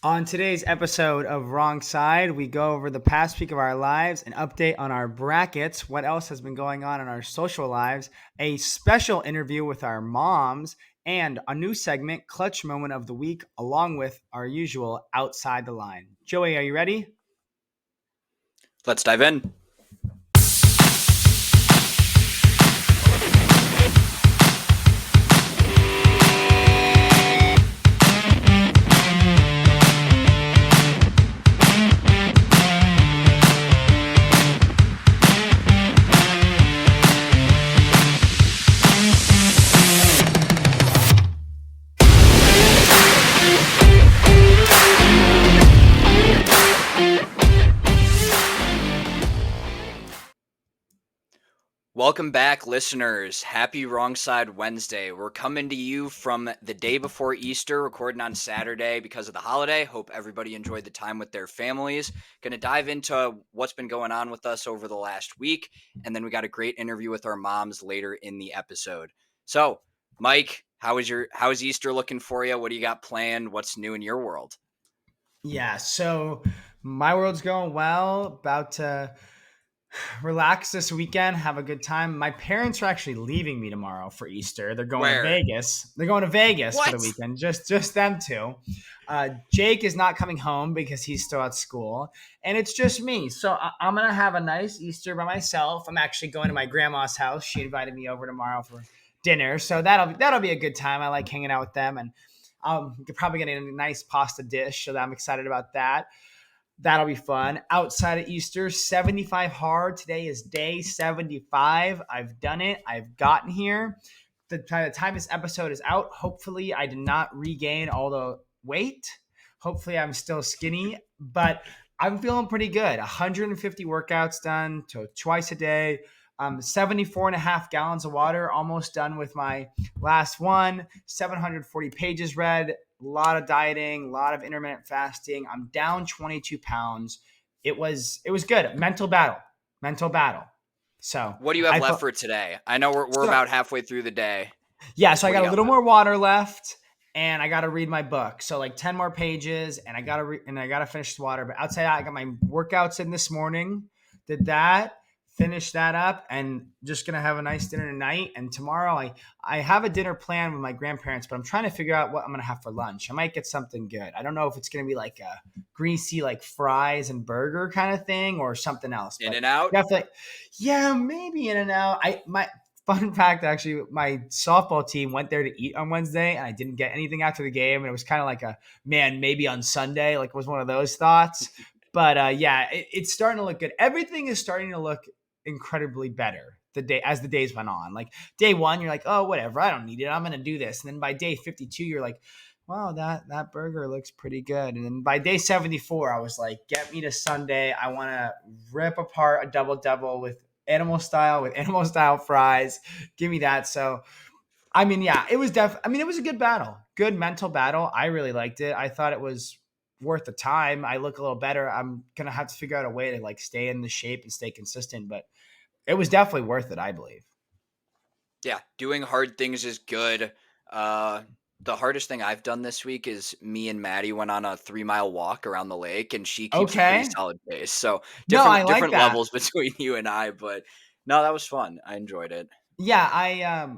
On today's episode of Wrong Side, we go over the past week of our lives, an update on our brackets, what else has been going on in our social lives, a special interview with our moms, and a new segment, Clutch Moment of the Week, along with our usual Outside the Line. Joey, are you ready? Let's dive in. Welcome back, listeners. Happy Wrong Side Wednesday. We're coming to you from the day before Easter, recording on Saturday because of the holiday. Hope everybody enjoyed the time with their families. Going to dive into what's been going on with us over the last week, and then we got a great interview with our moms later in the episode. So, Mike, how is Easter looking for you? What do you got planned? What's new in your world? Yeah, so my world's going well. About to relax this weekend, have a good time. My parents are actually leaving me tomorrow for Easter. They're going to Where? Vegas. They're going to Vegas for the What? weekend. Just them two. Jake is not coming home because he's still at school, and it's just me. So I'm gonna have a nice Easter by myself. I'm actually going to my grandma's house. She invited me over tomorrow for dinner, so that'll be a good time. I like hanging out with them, and probably getting a nice pasta dish. So I'm excited about that. That'll be fun. Outside of Easter, 75 hard. Today is day 75. I've done it. I've gotten here. By the time this episode is out, hopefully I did not regain all the weight. Hopefully I'm still skinny, but I'm feeling pretty good. 150 workouts done twice a day. 74 and a half gallons of water, almost done with my last one. 740 pages read, a lot of dieting, a lot of intermittent fasting. I'm down 22 pounds. It was good. Mental battle. So What do you have I left felt for today? I know we're so about halfway through the day. yeah. So I What do got you a got little left? more water left, and I got to read my book. So like 10 more pages, and I gotta finish the water. But outside that, I got my workouts in this morning. Did that. Finish that up, and just gonna have a nice dinner tonight. And tomorrow, I have a dinner plan with my grandparents, but I'm trying to figure out what I'm gonna have for lunch. I might get something good. I don't know if it's gonna be like a greasy like fries and burger kind of thing or something else, In but and out? definitely, yeah, maybe in and out. I my Fun fact, actually, my softball team went there to eat on Wednesday, and I didn't get anything after the game. And it was kind of like a man, maybe on Sunday, like was one of those thoughts. But yeah, it's starting to look good. Everything is starting to look incredibly better the days went on. Like day one, you're like, oh, whatever, I don't need it. I'm gonna do this. And then by day 52, you're like, wow, that burger looks pretty good. And then by day 74, I was like, get me to Sunday. I want to rip apart a double double with animal style fries. Give me that. So I mean, yeah, it was it was a good battle. Good mental battle. I really liked it. I thought it was worth the time. I look a little better. I'm gonna have to figure out a way to like stay in the shape and stay consistent, but it was definitely worth it, I believe. Yeah, doing hard things is good. Uh, the hardest thing I've done this week is me and Maddie went on a 3 mile walk around the lake, and she keeps a pretty Okay. solid pace. So No, I like different that. levels between you and I, but no, that was fun. I enjoyed it. Yeah, I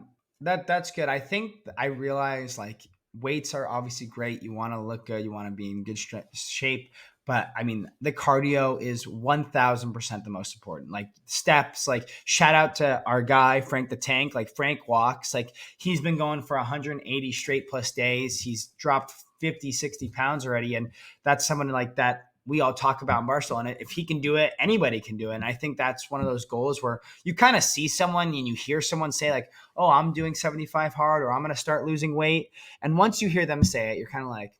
that's good. I think I realize like weights are obviously great. You want to look good, you want to be in good shape, but I mean the cardio is 1000% the most important. Like steps, like shout out to our guy Frank the Tank. Like Frank walks, like he's been going for 180 straight plus days. He's dropped 50, 60 pounds already, and that's someone like that we all talk about Marshall. And if he can do it, anybody can do it. And I think that's one of those goals where you kind of see someone and you hear someone say like, oh, I'm doing 75 hard, or I'm going to start losing weight. And once you hear them say it, you're kind of like,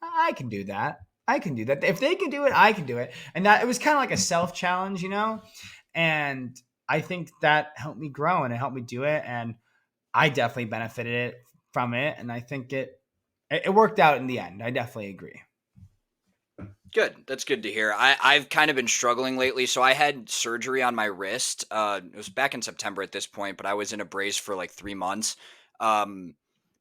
I can do that. I can do that. If they can do it, I can do it. And that it was kind of like a self challenge, you know? And I think that helped me grow and it helped me do it. And I definitely benefited from it. And I think it worked out in the end. I definitely agree. Good. That's good to hear. I've kind of been struggling lately. So I had surgery on my wrist. It was back in September at this point, but I was in a brace for like 3 months. Um,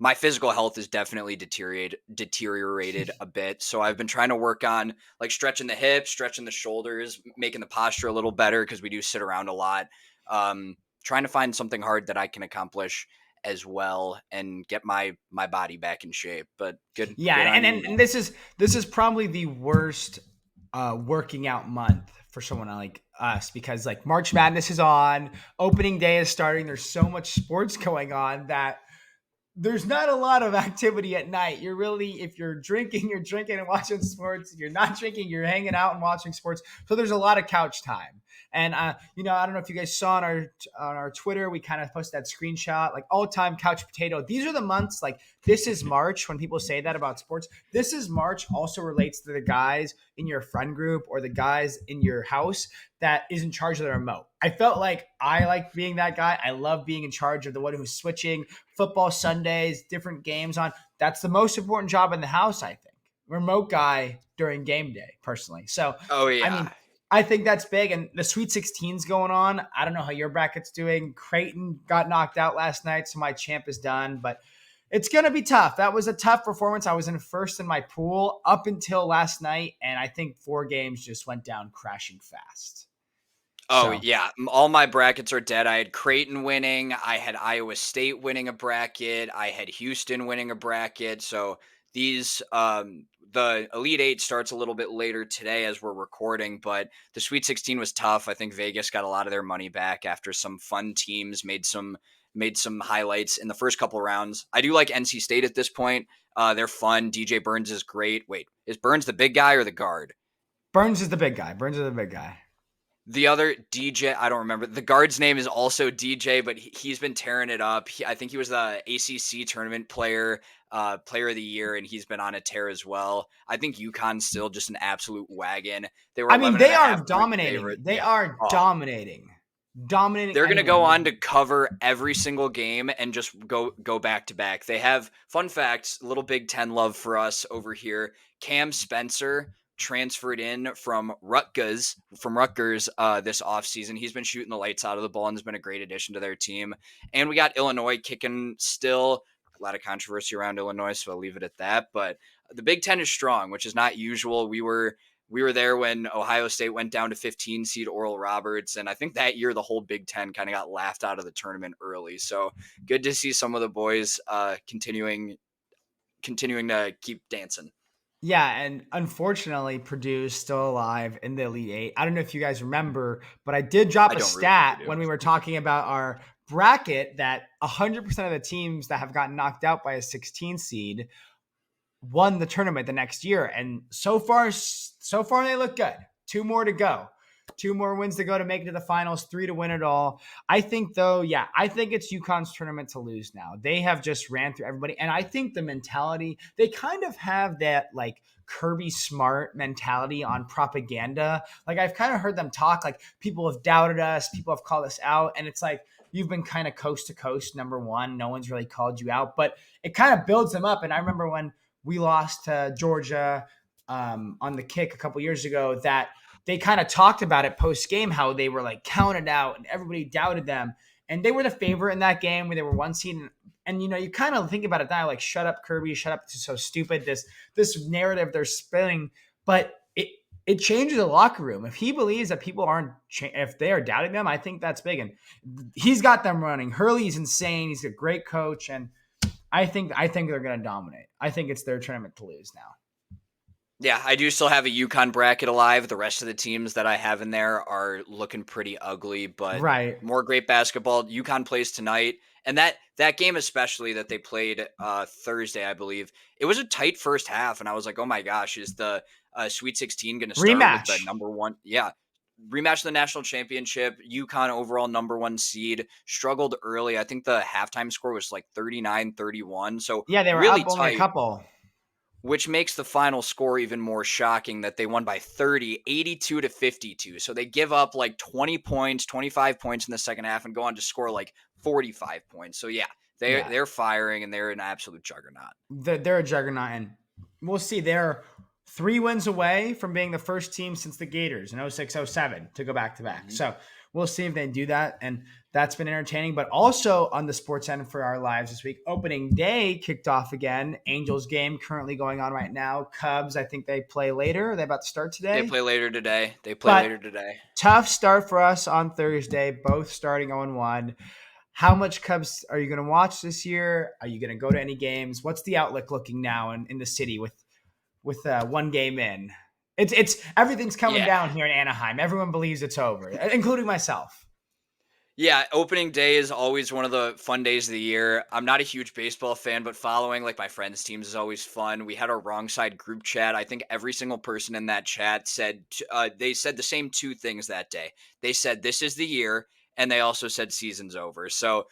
my physical health is definitely deteriorated a bit. So I've been trying to work on like stretching the hips, stretching the shoulders, making the posture a little better because we do sit around a lot. Trying to find something hard that I can accomplish as well and get my body back in shape. But Yeah, good on and, you, and, man. and this is probably the worst working out month for someone like us, because like March Madness is on, opening day is starting. There's so much sports going on that there's not a lot of activity at night. You're really, if you're drinking and watching sports. If you're not drinking, you're hanging out and watching sports. So there's a lot of couch time. And I don't know if you guys saw on our Twitter, we kind of posted that screenshot, like all time couch potato. These are the months, like this is March when people say that about sports. This is March also relates to the guys in your friend group or the guys in your house that is in charge of the remote. I felt like I like being that guy. I love being in charge of the one who's switching football Sundays, different games on. That's the most important job in the house, I think. Remote guy during game day, personally. So, Oh I yeah. mean, I think that's big. And the Sweet 16's going on. I don't know how your bracket's doing. Creighton got knocked out last night, so my champ is done. But it's going to be tough. That was a tough performance. I was in first in my pool up until last night, and I think 4 games just went down crashing fast. Oh So, yeah, all my brackets are dead. I had Creighton winning, I had Iowa State winning a bracket, I had Houston winning a bracket. So these the Elite 8 starts a little bit later today as we're recording, but the Sweet 16 was tough. I think Vegas got a lot of their money back after some fun teams made some highlights in the first couple rounds. I do like NC State at this point. They're fun. DJ Burns is great. Wait, is Burns the big guy or the guard? Burns is the big guy. Burns is the big guy. The other DJ, I don't remember. The guard's name is also DJ, but he's been tearing it up. I think he was the ACC tournament player of the year, and he's been on a tear as well. I think UConn's still just an absolute wagon. They were I mean, 11 and they a are half point dominating. favorite. They Yeah. are Oh, dominating. Dominating they're going to go on anyone. to cover every single game and just go back to back. They have fun facts, little Big Ten love for us over here. Cam Spencer transferred in from Rutgers this offseason. He's been shooting the lights out of the ball and has been a great addition to their team. And we got Illinois kicking still. A lot of controversy around Illinois, so I'll leave it at that. But the Big Ten is strong, which is not usual. We were there when Ohio State went down to 15 seed Oral Roberts, and I think that year the whole Big Ten kind of got laughed out of the tournament early. So good to see some of the boys continuing to keep dancing. Yeah, and unfortunately, Purdue's still alive in the Elite Eight. I don't know if you guys remember, but I did I drop a don't really think stat we do. when we were talking about our bracket that 100% of the teams that have gotten knocked out by a 16 seed won the tournament the next year. And so far they look good. 2 more to go. 2 more wins to go to make it to the finals, 3 to win it all. I think though, yeah, I think it's UConn's tournament to lose now. They have just ran through everybody. And I think the mentality, they kind of have that like Kirby Smart mentality on propaganda. Like I've kind of heard them talk, like people have doubted us, people have called us out. And it's like, you've been kind of coast to coast, number one. No one's really called you out, but it kind of builds them up. And I remember when we lost to Georgia on the kick a couple years ago, that they kind of talked about it post game, how they were like counted out and everybody doubted them. And they were the favorite in that game where they were 1 seed. And you kind of think about it now, like, shut up, Kirby, shut up. This is so stupid. This narrative they're spilling, but it changes the locker room. If he believes that people if they are doubting them, I think that's big. And he's got them running. Hurley's insane. He's a great coach. And I think they're going to dominate. I think it's their tournament to lose now. Yeah, I do still have a UConn bracket alive. The rest of the teams that I have in there are looking pretty ugly, but Right. more great basketball. UConn plays tonight, and that game especially that they played Thursday, I believe, it was a tight first half, and I was like, oh my gosh, is the Sweet 16 going to start with the Rematch. number one? Yeah, rematch of the national championship. UConn overall number 1 seed struggled early. I think the halftime score was like 39-31, so Yeah, they were really up only a tight, couple. which makes the final score even more shocking that they won by 30, 82-52. So they give up like 20 points, 25 points in the second half and go on to score like 45 points. So yeah, they're firing and they're an absolute juggernaut. They're a juggernaut, and we'll see. They're 3 wins away from being the first team since the Gators in 06-07 to go back to back. Mhm. So we'll see if they do that. And that's been entertaining. But also on the sports end for our lives this week, opening day kicked off again. Angels game currently going on right now. Cubs, I think they play later. Are they about to start They today? play later today. They play But later today. tough start for us on Thursday, both starting 0-1. How much Cubs are you going to watch this year? Are you going to go to any games? What's the outlook looking now in the city with one game in? It's everything's coming Yeah. down here in Anaheim. Everyone believes it's over, including myself. Yeah, opening day is always one of the fun days of the year. I'm not a huge baseball fan, but following like my friends' teams is always fun. We had our wrong side group chat. I think every single person in that chat said they said the same two things that day. They said this is the year, and they also said season's over. So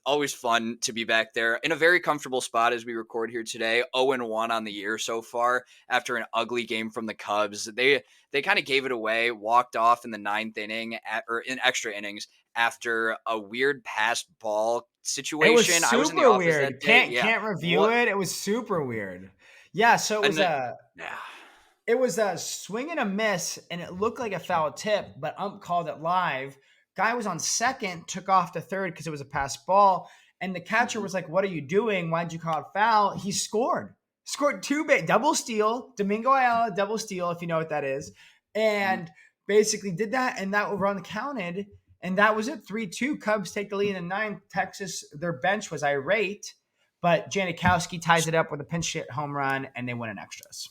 always fun to be back there in a very comfortable spot as we record here today. 0-1 on the year so far after an ugly game from the Cubs. They kind of gave it away, walked off in the ninth inning or in extra innings after a weird pass ball It was situation. I was in the super office weird. that day. Yeah. Can't review What? it. It was super weird. Yeah, so And then, yeah. it was a swing and a miss, and it looked like a foul tip, but ump called it live. Guy was on second, took off to third because it was a pass ball, and the catcher Mhm. was like, "What are you doing? Why'd you call it foul?" He scored two double steal, Domingo Ayala double steal, if you know what that is, Mhm. and basically did that, and that run counted, and that was it. 3-2. Cubs take the lead in the ninth. Texas, their bench was irate, but Janikowski ties it up with a pinch hit home run, and they win in extras.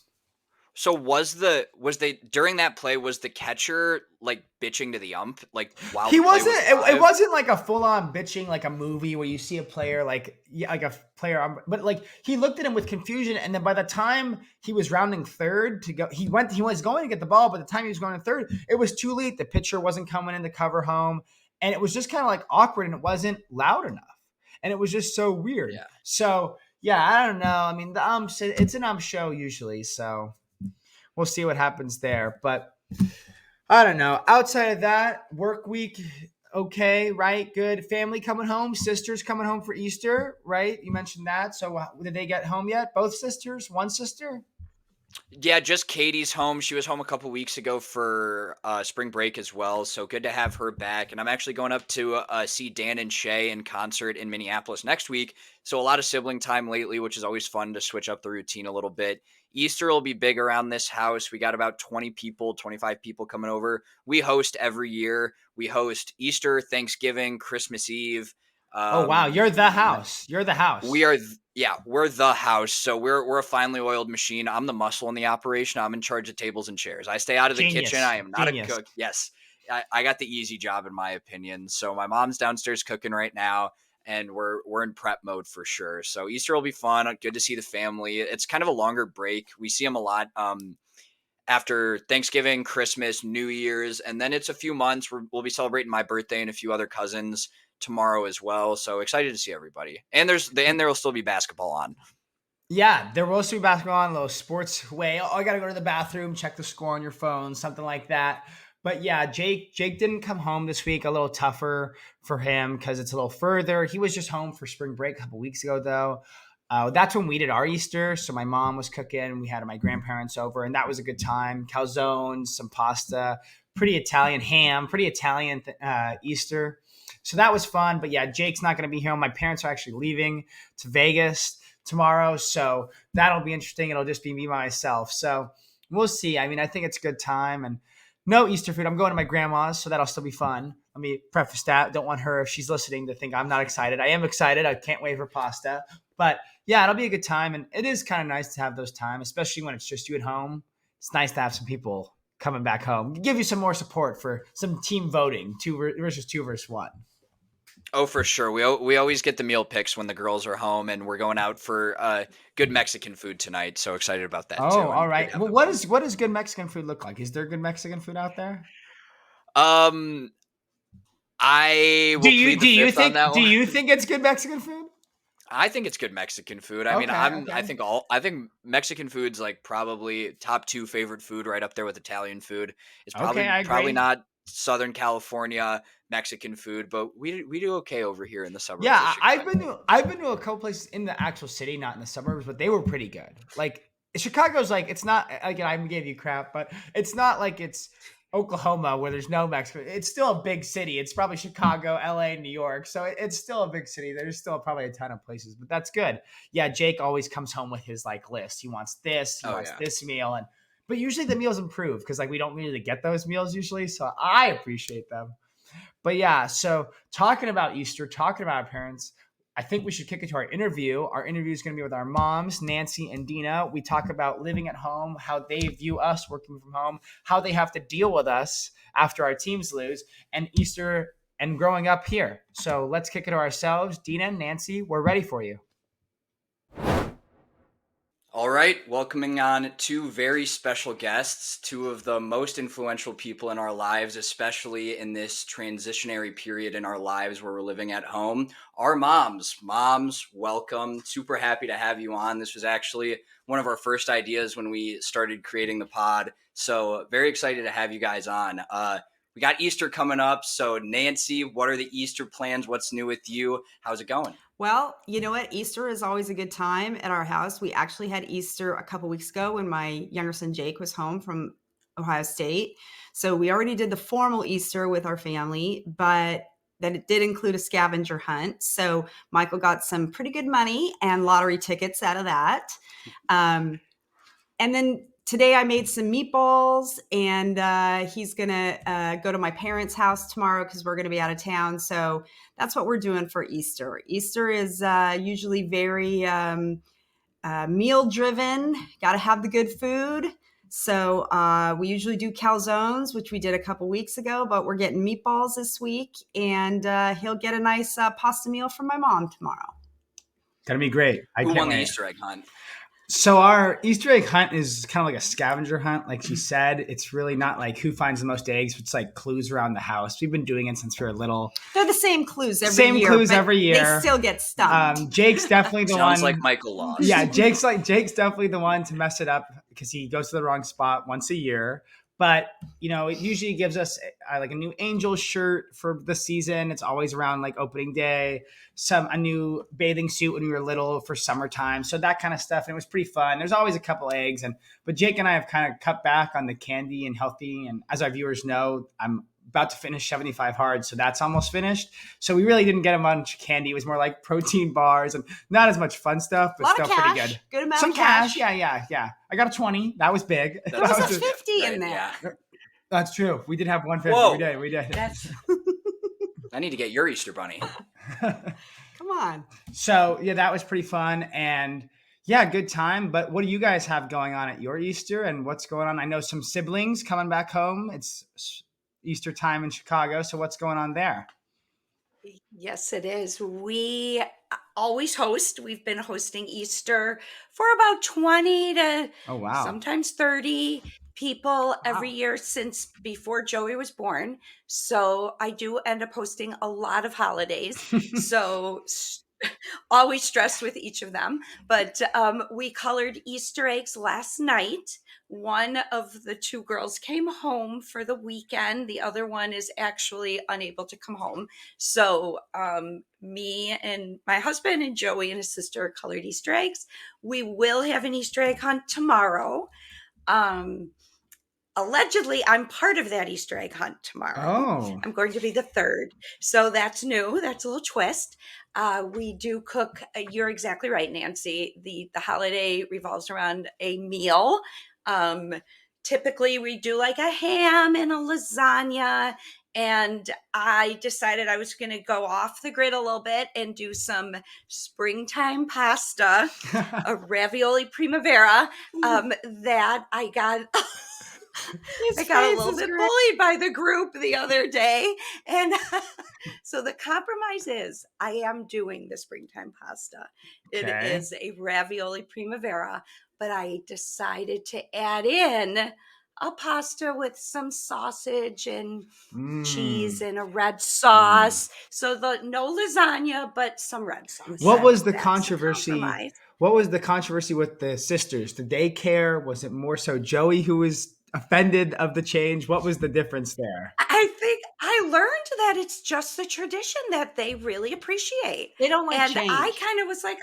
So was they during that play, was the catcher like bitching to the ump like while He the play wasn't. was It live? wasn't like a full on bitching like a movie where you see a player like yeah, like a player, but like he looked at him with confusion, and then by the time he was rounding third to go, he was going to get the ball. But the time he was going to third, it was too late. The pitcher wasn't coming in to cover home, and it was just kind of like awkward, and it wasn't loud enough, and it was just so weird. Yeah. So yeah, I don't know. I mean, it's an show usually, so we'll see what happens there, but. I don't know. Outside of that, work week, okay, right? Good. Family coming home, sisters coming home for Easter, right? You mentioned that. So did they get home yet? Both sisters? One sister? Yeah, just Katie's home. She was home a couple weeks ago for spring break as well. So good to have her back. And I'm actually going up to see Dan and Shay in concert in Minneapolis next week. So a lot of sibling time lately, which is always fun to switch up the routine a little bit. Easter will be big around this house. We got about 20 people, 25 people coming over. We host every year. We host Easter, Thanksgiving, Christmas Eve. Oh wow, Um, you're the house. You're the we house. are, yeah, we're the house. So we're a finely oiled machine. I'm the muscle in the operation. I'm in charge of tables and chairs. I stay out of the kitchen. Genius. I am not a Genius. cook. Yes, I got the easy job in my opinion. So my mom's downstairs cooking right now, and we're in prep mode for sure. So Easter will be fun. Good to see the family. It's kind of a longer break. We see them a lot. After Thanksgiving, Christmas, New Year's, and then it's a few months. We'll be celebrating my birthday and a few other cousins tomorrow as well. So excited to see everybody. And there will still be basketball on. Yeah, there will also be basketball on a little sports way. Oh, I gotta go to the bathroom, check the score on your phone, something like that. But yeah, Jake didn't come home this week. A little tougher for him because it's a little further. He was just home for spring break a couple weeks ago, though. That's when we did our Easter. So my mom was cooking. We had my grandparents over, and that was a good time. Calzones, some pasta, pretty Italian ham, pretty Italian Easter. So that was fun. But yeah, Jake's not going to be home. My parents are actually leaving to Vegas tomorrow. So that'll be interesting. It'll just be me by myself. So we'll see. I mean, I think it's a good time. And no Easter food. I'm going to my grandma's, so that'll still be fun. Let me preface that. Don't want her, if she's listening, to think I'm not excited. I am excited. I can't wait for pasta. But yeah, it'll be a good time. And it is kind of nice to have those times, especially when it's just you at home. It's nice to have some people coming back home. Give you some more support for some team voting, two versus one. Oh, for sure. We always get the meal picks when the girls are home, and we're going out for good Mexican food tonight. So excited about that Oh, too, all and good right. to have Well, them what home. is good Mexican food look like? Is there good Mexican food out there? Um, I Do will you plead the do you fifth on think that do one. you think it's good Mexican food? I think it's good Mexican food. I mean, Okay, I okay. think I think Mexican food's like probably top two favorite food right up there with Italian food. It's Okay, I probably agree. not Southern California Mexican food, but we do okay over here in the Yeah, suburbs of I've been Chicago. to I've been to a couple places in the actual city, not in the suburbs, but they were pretty good. Like Chicago's like it's not like I gave you crap, but it's not like it's Oklahoma where there's no Mexico. It's still a big city. It's probably Chicago, LA, New York. So it's still a big city. There's still probably a ton of places, but that's good. Yeah, Jake always comes home with his like list. He wants this, he Oh wants yeah. this meal, but usually the meals improve because like we don't really get those meals usually. So I appreciate them. But yeah, so talking about Easter, talking about our parents, I think we should kick it to our interview. Our interview is going to be with our moms, Nancy and Dina. We talk about living at home, how they view us working from home, how they have to deal with us after our teams lose, and Easter and growing up here. So let's kick it to ourselves. Dina, Nancy, we're ready for you. All right, welcoming on two very special guests, two of the most influential people in our lives, especially in this transitionary period in our lives where we're living at home. Our moms. Moms, welcome. Super happy to have you on. This was actually one of our first ideas when we started creating the pod. So very excited to have you guys on. We got Easter coming up. So Nancy, what are the Easter plans? What's new with you? How's it going? Well, you know what? Easter is always a good time at our house. We actually had Easter a couple weeks ago when my younger son Jake was home from Ohio State. So we already did the formal Easter with our family, but then it did include a scavenger hunt. So Michael got some pretty good money and lottery tickets out of that. And then today I made some meatballs, and he's going to go to my parents' house tomorrow because we're going to be out of town. So that's what we're doing for Easter. Easter is usually very meal driven. Got to have the good food. So we usually do calzones, which we did a couple weeks ago, but we're getting meatballs this week, and he'll get a nice pasta meal from my mom tomorrow. Gonna be great. Who won the Easter egg hunt? So our Easter egg hunt is kind of like a scavenger hunt. Like she said, it's really not like who finds the most eggs. It's like clues around the house. We've been doing it since we were little. They're the same clues every year. Same clues every year. They still get stumped. Jake's definitely the one. Sounds like Michael lost. Yeah, Jake's definitely the one to mess it up because he goes to the wrong spot once a year. But, you know, it usually gives us like a new Angel shirt for the season. It's always around like opening day, a new bathing suit when we were little for summertime. So that kind of stuff. And it was pretty fun. There's always a couple eggs. But Jake and I have kind of cut back on the candy and healthy. And as our viewers know, I'm about to finish 75 hard. So that's almost finished. So we really didn't get a bunch of candy. It was more like protein bars and not as much fun stuff, but still pretty good. Good amount Some of cash. Yeah. I got a 20. That was big. There was a 50 in there. Yeah. That's true. We did have 150. Whoa. We did. I need to get your Easter bunny. Come on. So yeah, that was pretty fun. And yeah, good time. But what do you guys have going on at your Easter and what's going on? I know some siblings coming back home. It's Easter time in Chicago. So what's going on there? Yes, it is. We always host. We've been hosting Easter for about 20 to sometimes 30 people every year since before Joey was born. So I do end up hosting a lot of holidays. So always stressed with each of them. But we colored Easter eggs last night. One of the two girls came home for the weekend. The other one is actually unable to come home. So me and my husband and Joey and his sister colored Easter eggs. We will have an Easter egg hunt tomorrow. Allegedly, I'm part of that Easter egg hunt tomorrow. Oh. I'm going to be the third. So that's new. That's a little twist. We do cook. You're exactly right, Nancy. The holiday revolves around a meal. Typically, we do like a ham and a lasagna. And I decided I was going to go off the grid a little bit and do some springtime pasta, a ravioli primavera that I got. I got a little bit bullied by the group the other day. And so the compromise is I am doing the springtime pasta. It is a ravioli primavera, but I decided to add in a pasta with some sausage and cheese and a red sauce. So no lasagna, but some red sauce. What was the controversy? What was the controversy with the sisters? Did they care? Was it more so Joey who was offended of the change? What was the difference there? I think I learned that it's just the tradition that they really appreciate. They don't like and change. I kind of was like,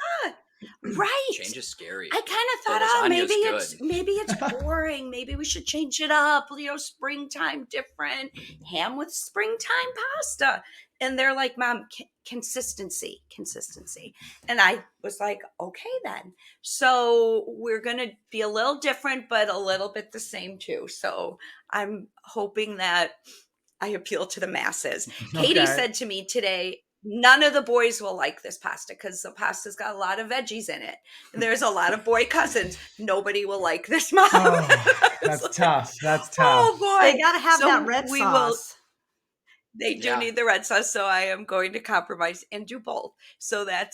Right. Change is scary. I kind of But thought, oh, lasagna's maybe good. it's boring. Maybe we should change it up. Springtime different, ham with springtime pasta. And they're like, Mom, consistency. And I was like, okay, then. So we're gonna be a little different, but a little bit the same too. So I'm hoping that I appeal to the masses. Katie Okay. said to me today, none of the boys will like this pasta because the pasta's got a lot of veggies in it. And there's a lot of boy cousins. Nobody will like this, Mom. Oh, I was that's like, tough. That's oh tough. boy. They got to have So that red we will- sauce. They do Yeah. need the red sauce, so I am going to compromise and do both. So that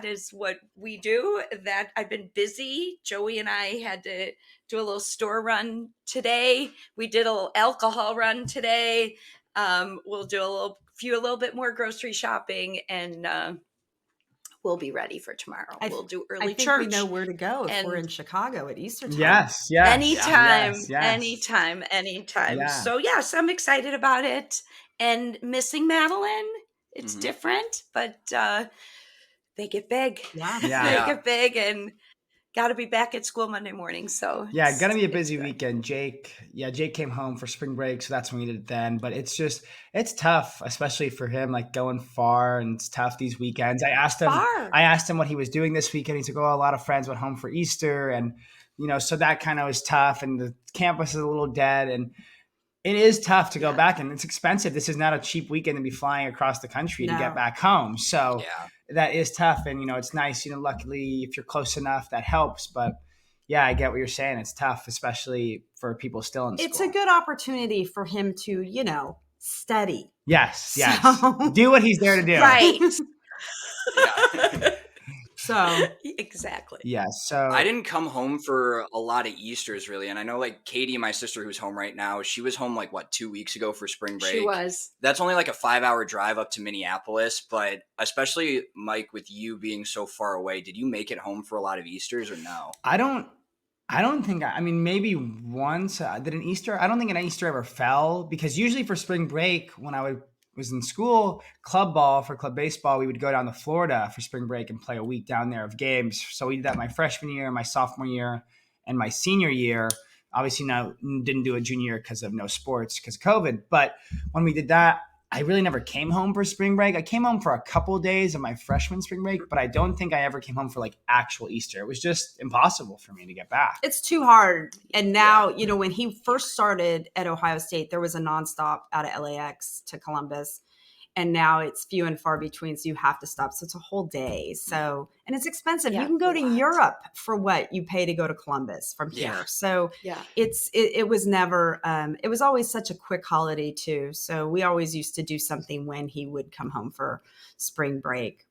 is what we do. That I've been busy. Joey and I had to do a little store run today. We did a little alcohol run today. We'll do a little bit more grocery shopping, and we'll be ready for tomorrow. We'll do I early think church. we know where to go if we're and- in Chicago at Easter time. Yes. Anytime, Yes. anytime. Yeah. So yes, I'm excited about it and missing Madeline. It's Mhm. different, but they get big. Yeah. Yeah. They get big and got to be back at school Monday morning. So Yeah, it's- gonna be a it's busy good. weekend. Jake came home for spring break, so that's when we did it then. But it's tough, especially for him, like going far, and it's tough these weekends. I asked him what he was doing this weekend. He said, "Oh, a lot of friends went home for Easter," and so that kind of was tough. And the campus is a little dead, and it is tough to go Yeah. back, and it's expensive. This is not a cheap weekend to be flying across the country to No. get back home. So Yeah. that is tough, and it's nice. Luckily, if you're close enough, that helps. But yeah, I get what you're saying. It's tough, especially for people still in school. It's a good opportunity for him to, study. Yes. So- Do what he's there to do. Right. Yeah. So Exactly. Yes. So I didn't come home for a lot of Easters really, and I know like Katie, my sister who's home right now, she was home like 2 weeks ago for spring break. She was. That's only like a 5-hour drive up to Minneapolis, but especially Mike, with you being so far away, did you make it home for a lot of Easters or no? I don't think, I mean, maybe once did an Easter. I don't think an Easter ever fell, because usually for spring break, when I was in school, club baseball, we would go down to Florida for spring break and play a week down there of games. So we did that my freshman year, my sophomore year, and my senior year. Obviously now didn't do a junior year because of no sports because of COVID. But when we did that, I really never came home for spring break. I came home for a couple of days of my freshman spring break, but I don't think I ever came home for like actual Easter. It was just impossible for me to get back. it's too hard. And now, when he first started at Ohio State, there was a nonstop out of LAX to Columbus. And now it's few and far between, so you have to stop. So it's a whole day. So, and it's expensive. Yeah, you can go a to lot. Europe for what you pay to go to Columbus from here. Yeah. So Yeah. it was never, it was always such a quick holiday too. So we always used to do something when he would come home for spring break.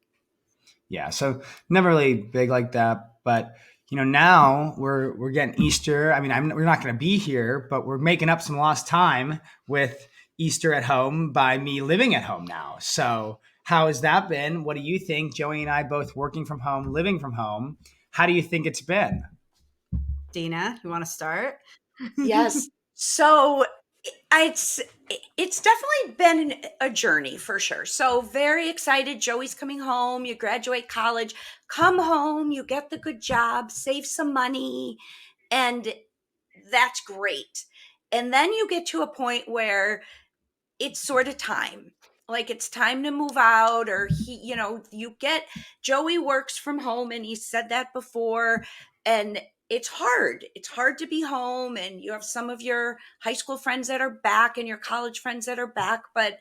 Yeah, so never really big like that. But now we're getting Easter. I mean, we're not going to be here, but we're making up some lost time with Easter at home by me living at home now. So how has that been? What do you think? Joey and I both working from home, living from home. How do you think it's been? Dina, you want to start? Yes. So it's definitely been a journey for sure. So very excited. Joey's coming home. You graduate college, come home, you get the good job, save some money, and that's great. And then you get to a point where it's sort of time. Like it's time to move out, or Joey works from home, and he said that before, and it's hard. It's hard to be home, and you have some of your high school friends that are back and your college friends that are back, but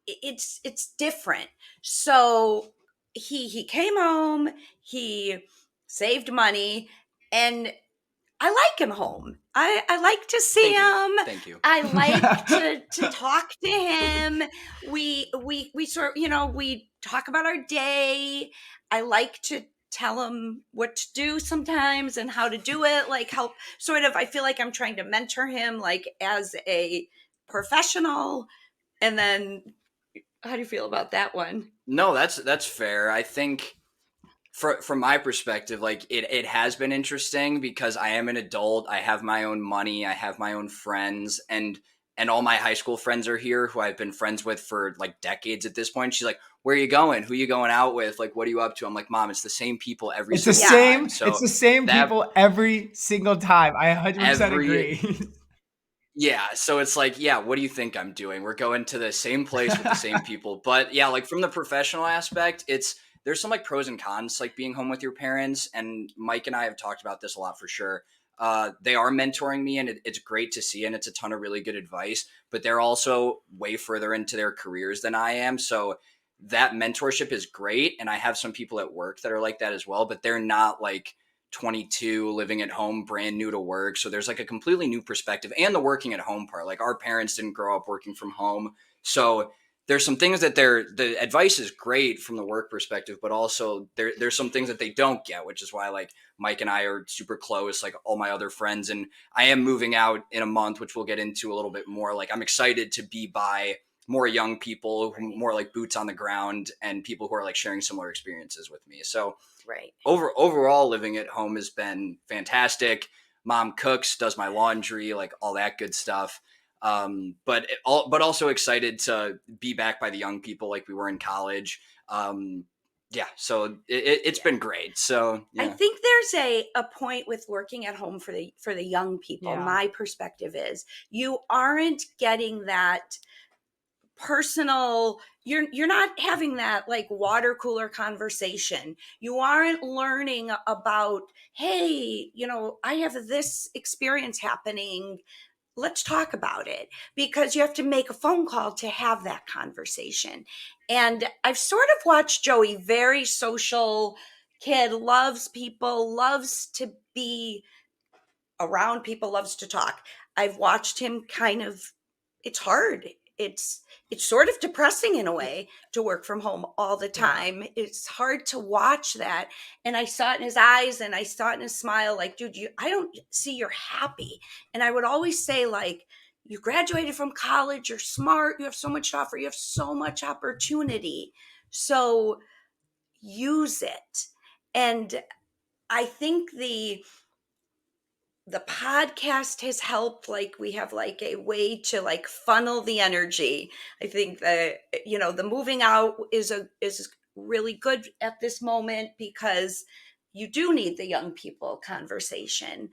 it's different. So he came home, he saved money, and I like him home. I like to see him. Thank you. I like to talk to him. We sort we talk about our day. I like to tell him what to do sometimes and how to do it, like help I feel like I'm trying to mentor him like as a professional. And then how do you feel about that one? No, that's fair. I think from my perspective, like it has been interesting because I am an adult. I have my own money. I have my own friends. And and all my high school friends are here who I've been friends with for like decades at this point. She's like, where are you going? Who are you going out with? Like, what are you up to? I'm like, Mom, it's the same people every It's the single same. time. So It's the same that people every single time. I 100% every agree. Yeah, so it's like, yeah, what do you think I'm doing? We're going to the same place with the same people. But yeah, like from the professional aspect, there's some like pros and cons, like being home with your parents. And Mike and I have talked about this a lot for sure. They are mentoring me, and it's great to see, and it's a ton of really good advice. But they're also way further into their careers than I am, so that mentorship is great. And I have some people at work that are like that as well, but they're not like 22 living at home, brand new to work. So there's like a completely new perspective, and the working at home part. Like our parents didn't grow up working from home. So there's some things that the advice is great from the work perspective, but also there's some things that they don't get, which is why like Mike and I are super close, like all my other friends. And I am moving out in a month, which we'll get into a little bit more. Like I'm excited to be by more young people, more like boots on the ground, and people who are like sharing similar experiences with me. So Right. overall living at home has been fantastic. Mom cooks, does my laundry, like all that good stuff. But also excited to be back by the young people like we were in college. Yeah, so it's been great. So I yeah. think there's a point with working at home for the young people. Yeah. My perspective is you aren't getting that personal, you're not having that like water cooler conversation. You aren't learning about, hey, I have this experience happening, let's talk about it, because you have to make a phone call to have that conversation. And I've sort of watched Joey, very social kid, loves people, loves to be around people, loves to talk. I've watched him kind of, it's hard. It's sort of depressing in a way to work from home all the time. It's hard to watch that. And I saw it in his eyes, and I saw it in his smile, like, dude, I don't see you're happy. And I would always say, like, you graduated from college, you're smart, you have so much to offer, you have so much opportunity. So use it. And I think the podcast has helped. Like we have like a way to like funnel the energy. I think that the moving out is really good at this moment, because you do need the young people conversation.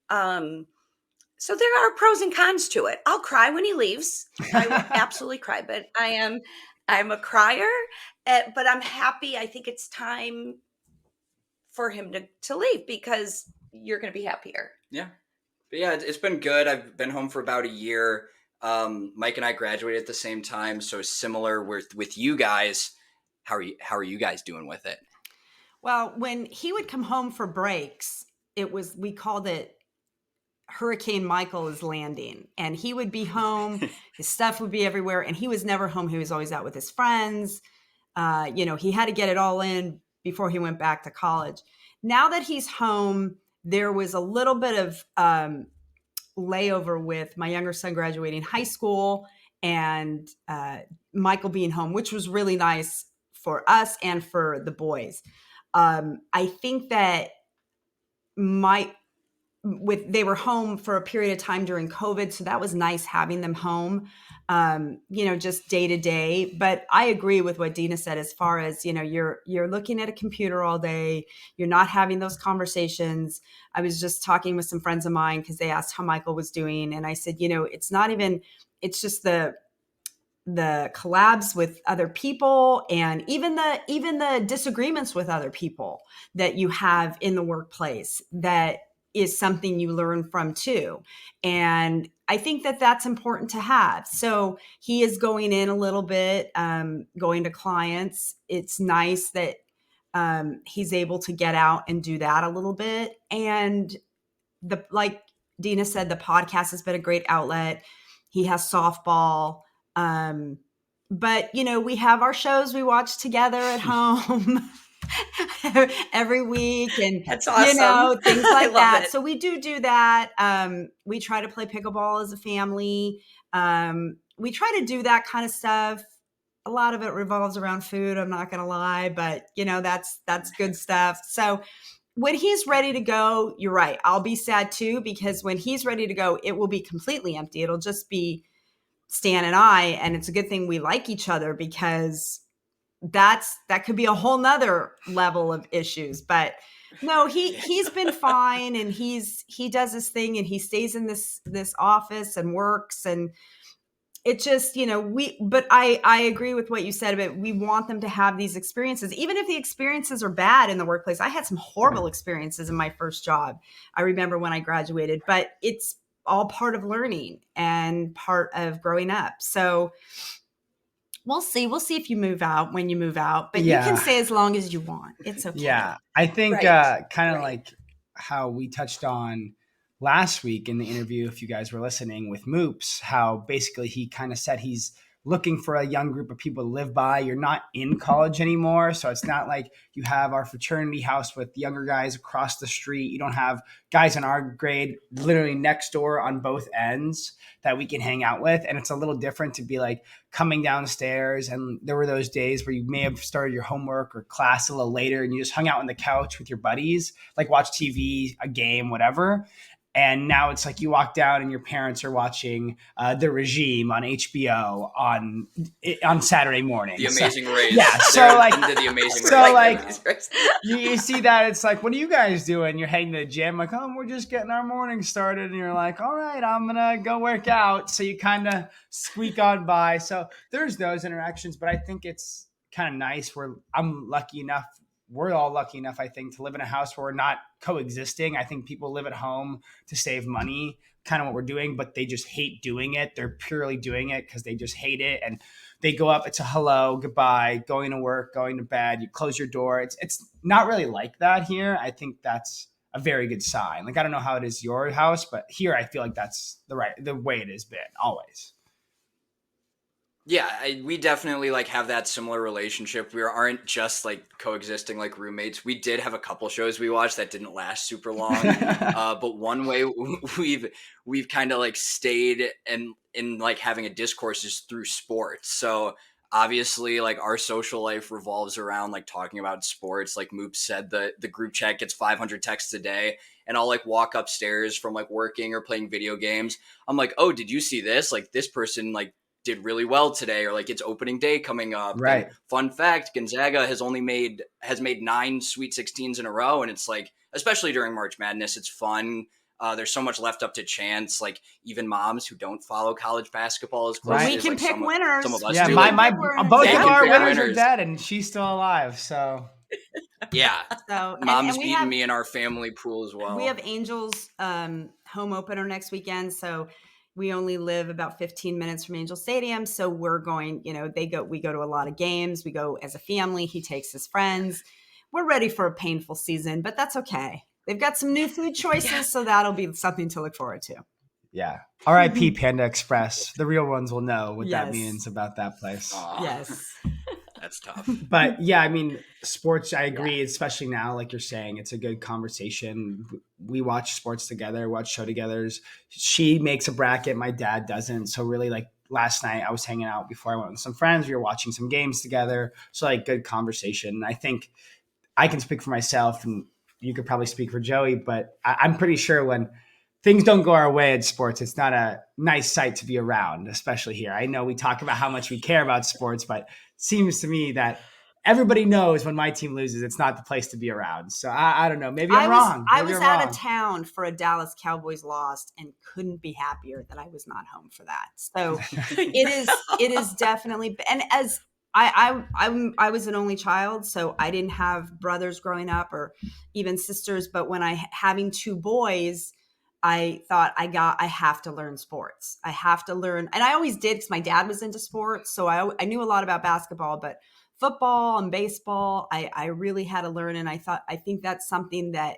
So there are pros and cons to it. I'll cry when he leaves. I will absolutely cry, but I'm a crier. But I'm happy. I think it's time for him to leave, because you're going to be happier. Yeah. But yeah, it's been good. I've been home for about a year. Mike and I graduated at the same time, so similar with you guys. How are you guys doing with it? Well, when he would come home for breaks, we called it Hurricane Michael is landing, and he would be home, his stuff would be everywhere, and he was never home. He was always out with his friends. He had to get it all in before he went back to college. Now that he's home, there was a little bit of layover with my younger son graduating high school and Michael being home, which was really nice for us and for the boys. I think that they were home for a period of time during COVID, so that was nice having them home, just day to day. But I agree with what Dina said, as far as, you're looking at a computer all day, you're not having those conversations. I was just talking with some friends of mine because they asked how Michael was doing, and I said, it's just the collabs with other people, and even the disagreements with other people that you have in the workplace, that is something you learn from too. And I think that that's important to have. So he is going in a little bit, going to clients. It's nice that he's able to get out and do that a little bit. And like Dina said, the podcast has been a great outlet. He has softball. But we have our shows we watch together at home every week, and That's awesome. things I like love that. it. So we do that. We try to play pickleball as a family. We try to do that kind of stuff. A lot of it revolves around food, I'm not going to lie, but that's good stuff. So when he's ready to go, you're right, I'll be sad too, because when he's ready to go, it will be completely empty. It'll just be Stan and I, and it's a good thing we like each other, because that could be a whole nother level of issues. But no, he's been fine, and he does his thing, and he stays in this office and works, and it just, but I agree with what you said about, we want them to have these experiences, even if the experiences are bad in the workplace. I had some horrible experiences in my first job, I remember, when I graduated, but it's all part of learning and part of growing up. So we'll see if you move out, when you move out, but you can stay as long as you want. It's okay. Yeah. I think Right. kind of Right. like how we touched on last week in the interview, if you guys were listening, with Moops, how basically he kind of said he's looking for a young group of people to live by. You're not in college anymore. So it's not like you have our fraternity house with younger guys across the street. You don't have guys in our grade literally next door on both ends that we can hang out with. And it's a little different to be like coming downstairs. And there were those days where you may have started your homework or class a little later and you just hung out on the couch with your buddies, like watch TV, a game, whatever. And now it's like you walk down and your parents are watching The Regime on HBO on Saturday morning. The Amazing Race. Yeah, so They're like- into the Amazing so Race. like- you see that, it's like, what are you guys doing? You're heading to the gym, like, oh, we're just getting our morning started. And you're like, all right, I'm gonna go work out. So you kind of squeak on by. So there's those interactions, but I think it's kind of nice where we're all lucky enough, I think, to live in a house where we're not coexisting. I think people live at home to save money, kind of what we're doing, but they just hate doing it. They're purely doing it because they just hate it. And they go up, it's a hello, goodbye, going to work, going to bed, you close your door. It's not really like that here. I think that's a very good sign. Like, I don't know how it is your house, but here I feel like that's the way it has been always. Yeah, we definitely like have that similar relationship. We aren't just like coexisting like roommates. We did have a couple shows we watched that didn't last super long. But one way we've kind of like stayed and in like having a discourse is through sports. So obviously like our social life revolves around like talking about sports. Like Moop said, the group chat gets 500 texts a day, and I'll like walk upstairs from like working or playing video games. I'm like, oh, did you see this? Like this person like did really well today, or like it's opening day coming up. Right. And fun fact, Gonzaga has made 9 Sweet 16s in a row. And it's like, especially during March Madness, it's fun. There's so much left up to chance. Like even moms who don't follow college basketball as closely Right. We as can like pick winners. some of us Yeah, do. my both Yeah, of you our can pick winners are winners. dead and she's still alive. So Yeah. So Mom's we beating have, me in our family pool as well. we have Angels home opener next weekend. So we only live about 15 minutes from Angel Stadium. So we're going, we go to a lot of games. We go as a family. He takes his friends. We're ready for a painful season, but that's okay. They've got some new food choices, so that'll be something to look forward to. yeah. R.I.P. Panda Express. The real ones will know what that Yes. means about that place. Aw, Yes. That's tough. But yeah, I mean, sports, I agree, especially now, like you're saying, it's a good conversation. We watch sports together, watch show togethers. She makes a bracket, my dad doesn't. So really, like last night, I was hanging out before I went with some friends. We were watching some games together. So like good conversation. I think I can speak for myself, and you could probably speak for Joey, but I'm pretty sure when things don't go our way in sports, it's not a nice sight to be around, especially here. I know we talk about how much we care about sports, but it seems to me that everybody knows when my team loses, it's not the place to be around. So I don't know. Maybe I'm wrong. I Maybe was I'm out wrong. of town for a Dallas Cowboys loss and couldn't be happier that I was not home for that. So it is definitely, and as I was an only child, so I didn't have brothers growing up or even sisters. But when having 2 boys, I thought I have to learn sports. I have to learn, and I always did because my dad was into sports, so I knew a lot about basketball, but football and baseball, I really had to learn, and I think that's something that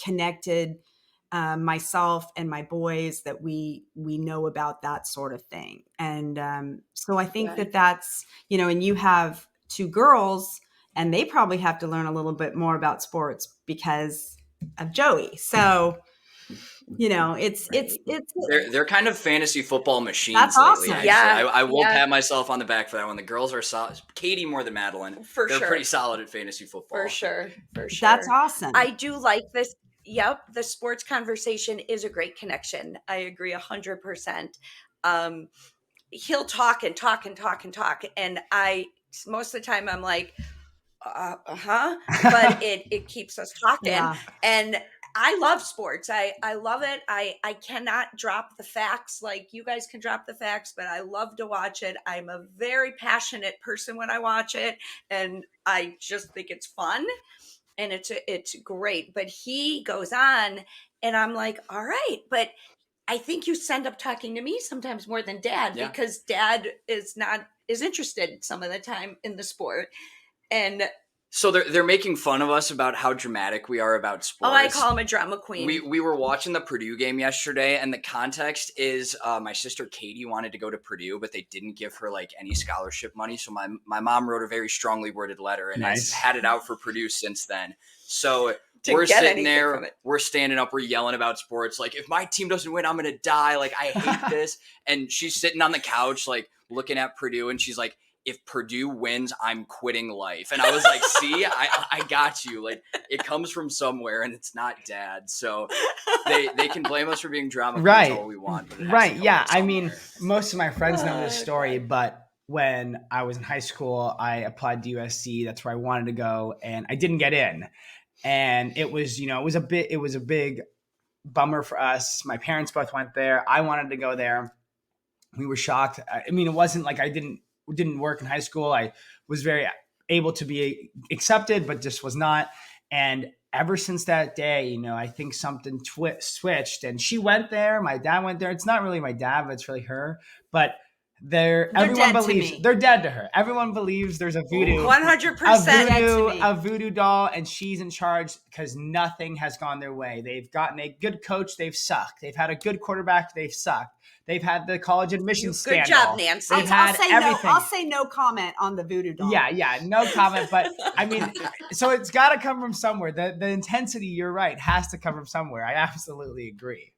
connected myself and my boys, that we know about that sort of thing. And so I think Right. that's, and you have 2 girls, and they probably have to learn a little bit more about sports because of Joey. So, it's They're kind of fantasy football machines That's lately. awesome. Actually. Yeah, I will yeah. pat myself on the back for that one. The girls are solid. Katie more than Madeline. For They're sure. pretty solid at fantasy football. For sure. that's awesome. I do like this. Yep. The sports conversation is a great connection. I agree 100%. he'll talk and talk and talk and talk, and I most of the time I'm like, uh-huh, but it keeps us talking. Yeah. And I love sports. I love it. I cannot drop the facts like you guys can drop the facts, but I love to watch it. I'm a very passionate person when I watch it, and I just think it's fun and it's great. But he goes on, and I'm like, all right, but I think you end up talking to me sometimes more than dad, Yeah. because dad is not as interested some of the time in the sport. And So they're making fun of us about how dramatic we are about sports. oh, I call him a drama queen. We were watching the Purdue game yesterday, and the context is my sister Katie wanted to go to Purdue, but they didn't give her like any scholarship money. So my mom wrote a very strongly worded letter and has had it out for Purdue since then. So we're sitting there, we're standing up, we're yelling about sports. Like, if my team doesn't win, I'm gonna die. Like, I hate this. And she's sitting on the couch, like looking at Purdue, and she's like, if Purdue wins, I'm quitting life. And I was like, see, I got you. Like, it comes from somewhere, and it's not dad. So they can blame us for being drama queens all we want. But it has to come Yeah. from I mean, somewhere. most of my friends know this story, but when I was in high school, I applied to USC. That's where I wanted to go, and I didn't get in. And it was, it was a big bummer for us. My parents both went there. I wanted to go there. We were shocked. I mean, it wasn't like I didn't work in high school. I was very able to be accepted, but just was not. And ever since that day, I think something switched, and she went there. My dad went there. It's not really my dad, but it's really her. But everyone believes they're dead to her. Everyone believes there's a voodoo, 100% a voodoo doll, and she's in charge because nothing has gone their way. They've gotten a good coach, they've sucked. They've had a good quarterback, they've sucked. They've had the college admissions scandal. Good job, Nancy. I'll say no comment on the voodoo doll. Yeah, no comment. But I mean, so it's got to come from somewhere. The intensity, you're right, has to come from somewhere. I absolutely agree.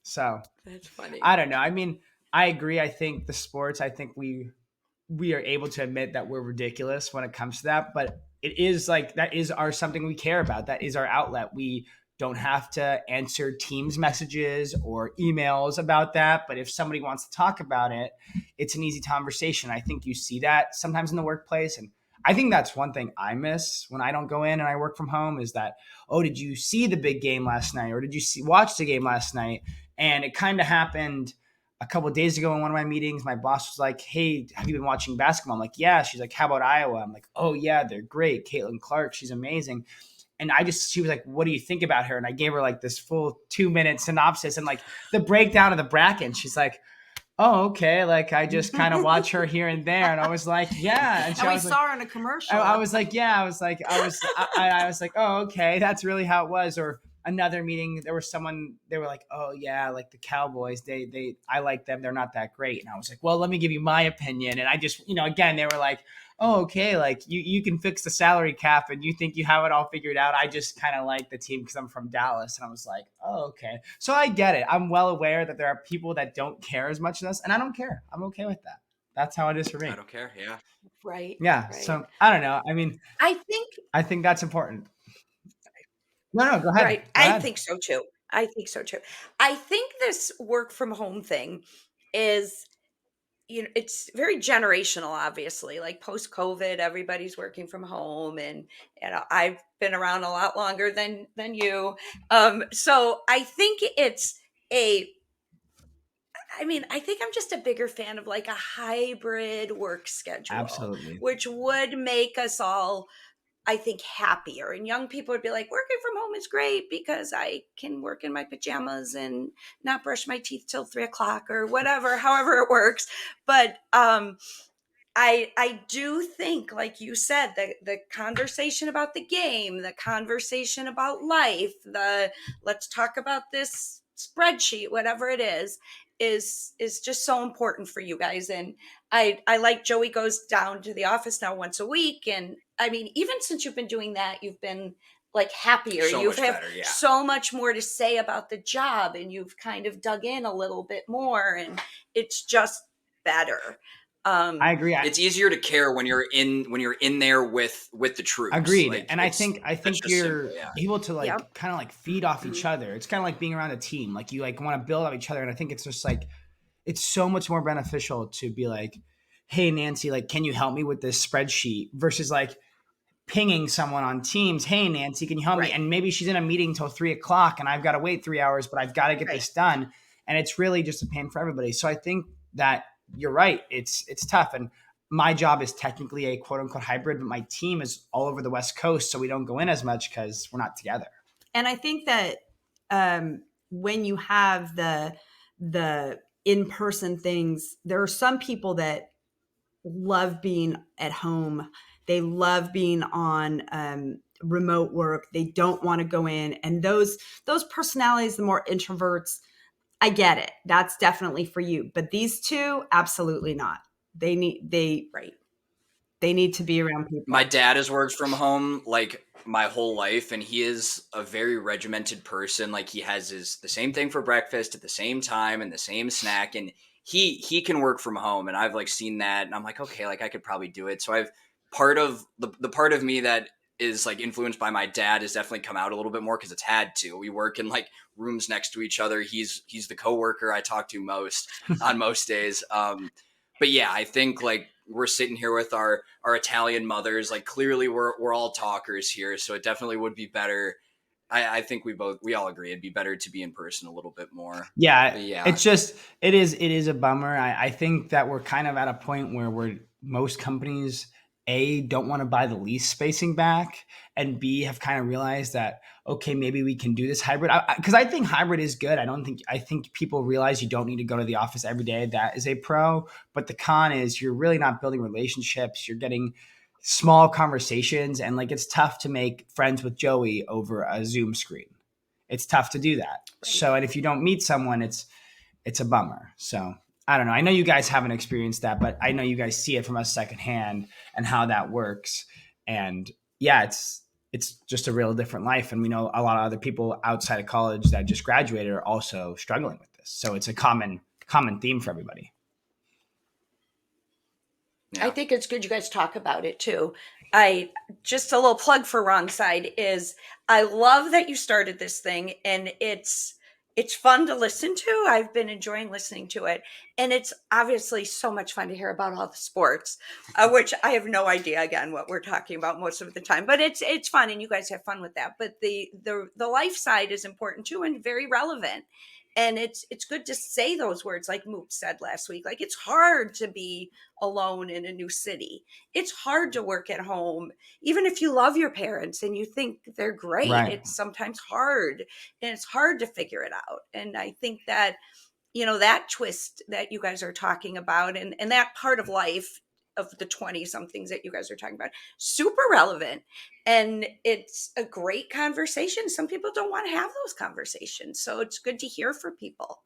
So that's funny. I don't know. I mean, I agree. I think the sports, I think we are able to admit that we're ridiculous when it comes to that. But it is like, that is something we care about. That is our outlet. We don't have to answer Teams messages or emails about that. But if somebody wants to talk about it, it's an easy conversation. I think you see that sometimes in the workplace. And I think that's one thing I miss when I don't go in and I work from home is that, oh, did you see the big game last night? Or did you watch the game last night? And it kind of happened a couple of days ago in one of my meetings. My boss was like, hey, have you been watching basketball? I'm like, yeah. She's like, how about Iowa? I'm like, oh yeah, they're great. Caitlin Clark, she's amazing. And she was like, what do you think about her? And I gave her like this full 2-minute synopsis and like the breakdown of the bracket. And she's like, oh, okay. Like, I just kind of watch her here and there. And I was like, yeah. And we saw her in a commercial. I was like, yeah. I was like, oh, okay. That's really how it was. Or another meeting, there was someone, they were like, oh yeah, like the Cowboys, I like them. They're not that great. And I was like, well, let me give you my opinion. And I just, again, they were like, oh, okay, like you can fix the salary cap and you think you have it all figured out. I just kind of like the team because I'm from Dallas. And I was like, oh, okay. So I get it. I'm well aware that there are people that don't care as much as us, and I don't care. I'm okay with that. That's how it is for me. I don't care. Yeah. Right. Yeah. Right. So I don't know. I mean, I think that's important. No, go ahead. Right. Go ahead. I think so too. I think this work from home thing is, it's very generational, obviously. Like post-COVID, everybody's working from home, and I've been around a lot longer than you. So I think I think I'm just a bigger fan of like a hybrid work schedule. Absolutely. Which would make us all, I think, happier. And young people would be like, working from home is great because I can work in my pajamas and not brush my teeth till 3:00 or whatever, however it works. But I do think, like you said, the conversation about the game, the conversation about life, let's talk about this spreadsheet, whatever it is just so important for you guys. And I like Joey goes down to the office now once a week. And I mean, even since you've been doing that, you've been like happier. You have so much more to say about the job, and you've kind of dug in a little bit more, and it's just better. I agree. It's easier to care when you're in there with the troops. Agreed. Like, and I think you're able to like kind of like feed off each other. It's kind of like being around a team. Like you like want to build on each other. And I think it's just like it's so much more beneficial to be like, hey, Nancy, like, can you help me with this spreadsheet versus like pinging someone on Teams, hey, Nancy, can you help me? Right. And maybe she's in a meeting till 3 o'clock and I've got to wait 3 hours, but I've got to get Right. this done. And it's really just a pain for everybody. So I think that you're right. It's tough. And my job is technically a quote unquote hybrid, but my team is all over the West Coast. So we don't go in as much because we're not together. And I think that when you have the in-person things, there are some people that love being at home. They love being on remote work. They don't want to go in. And those personalities, the more introverts, I get it. That's definitely for you. But these two, absolutely not. They Right. need to be around people. My dad has worked from home like my whole life, and he is a very regimented person. Like, he has the same thing for breakfast at the same time and the same snack, and he can work from home. And I've like seen that, and I'm like, okay, like I could probably do it. So I've part of the part of me that is like influenced by my dad has definitely come out a little bit more because it's had to. We work in like rooms next to each other. He's the coworker I talk to most on most days. But yeah, I think like we're sitting here with our Italian mothers. Like, clearly we're all talkers here, so it definitely would be better. I think we all agree it'd be better to be in person a little bit more. Yeah, But yeah, it's just it is a bummer. I think that we're kind of at a point where most companies don't want to buy the lease spacing back, and B, have kind of realized that, okay, maybe we can do this hybrid. Because I think hybrid is good. I think people realize you don't need to go to the office every day. That is a pro. But the con is you're really not building relationships. You're getting small conversations, and like it's tough to make friends with Joey over a Zoom screen. It's tough to do that. Right. So, and if you don't meet someone, it's a bummer. So I don't know. I know you guys haven't experienced that, but I know you guys see it from us secondhand and how that works. And yeah, it's just a real different life. And we know a lot of other people outside of college that just graduated are also struggling with this. So it's a common theme for everybody. yeah. I think it's good you guys talk about it too. I just a little plug for Wrong Side is I love that you started this thing, and it's fun to listen to. I've been enjoying listening to it, and it's obviously so much fun to hear about all the sports, which I have no idea again what we're talking about most of the time. But it's fun, and you guys have fun with that. But the life side is important too, and very relevant. And it's good to say those words like Moot said last week. Like, it's hard to be alone in a new city. It's hard to work at home. Even if you love your parents and you think they're great, Right. it's sometimes hard, and it's hard to figure it out. And I think that, that twist that you guys are talking about, and that part of life of the 20 somethings that you guys are talking about, super relevant. And it's a great conversation. Some people don't want to have those conversations. So it's good to hear from people.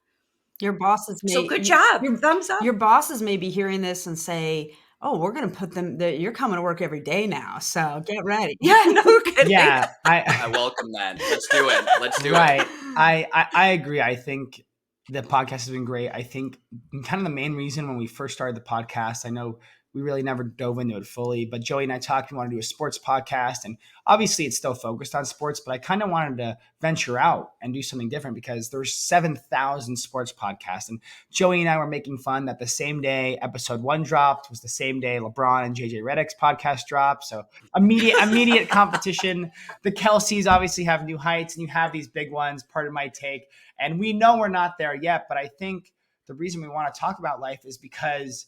Your bosses may, So good job. Your, Thumbs up. your bosses may be hearing this and say, oh, we're going to put them, you're coming to work every day now. So get ready. Yeah, no kidding. Yeah, I welcome that. Let's do it. Let's do right. it. I agree. I think the podcast has been great. I think kind of the main reason when we first started the podcast, I know we really never dove into it fully, but Joey and I talked, we want to do a sports podcast, and obviously it's still focused on sports, but I kind of wanted to venture out and do something different because there's 7,000 sports podcasts, and Joey and I were making fun that the same day episode 1 dropped was the same day LeBron and JJ Redick's podcast dropped. So immediate competition. The Kelseys obviously have new heights, and you have these big ones, part of my take. And we know we're not there yet, but I think the reason we want to talk about life is because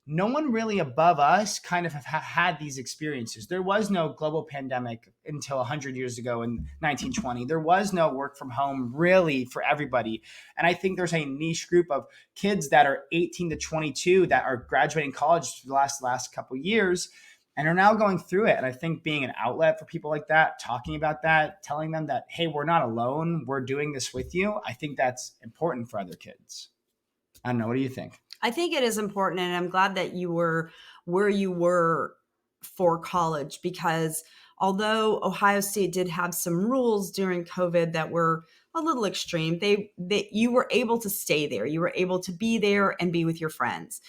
no one really above us kind of have had these experiences. There was no global pandemic until 100 years ago in 1920. There was no work from home really for everybody. And I think there's a niche group of kids that are 18 to 22 that are graduating college for the last couple of years and are now going through it. And I think being an outlet for people like that, talking about that, telling them that, hey, we're not alone, we're doing this with you, I think that's important for other kids. I don't know. What do you think? I think it is important, and I'm glad that you were where you were for college, because although Ohio State did have some rules during COVID that were a little extreme, you were able to stay there. You were able to be there and be with your friends.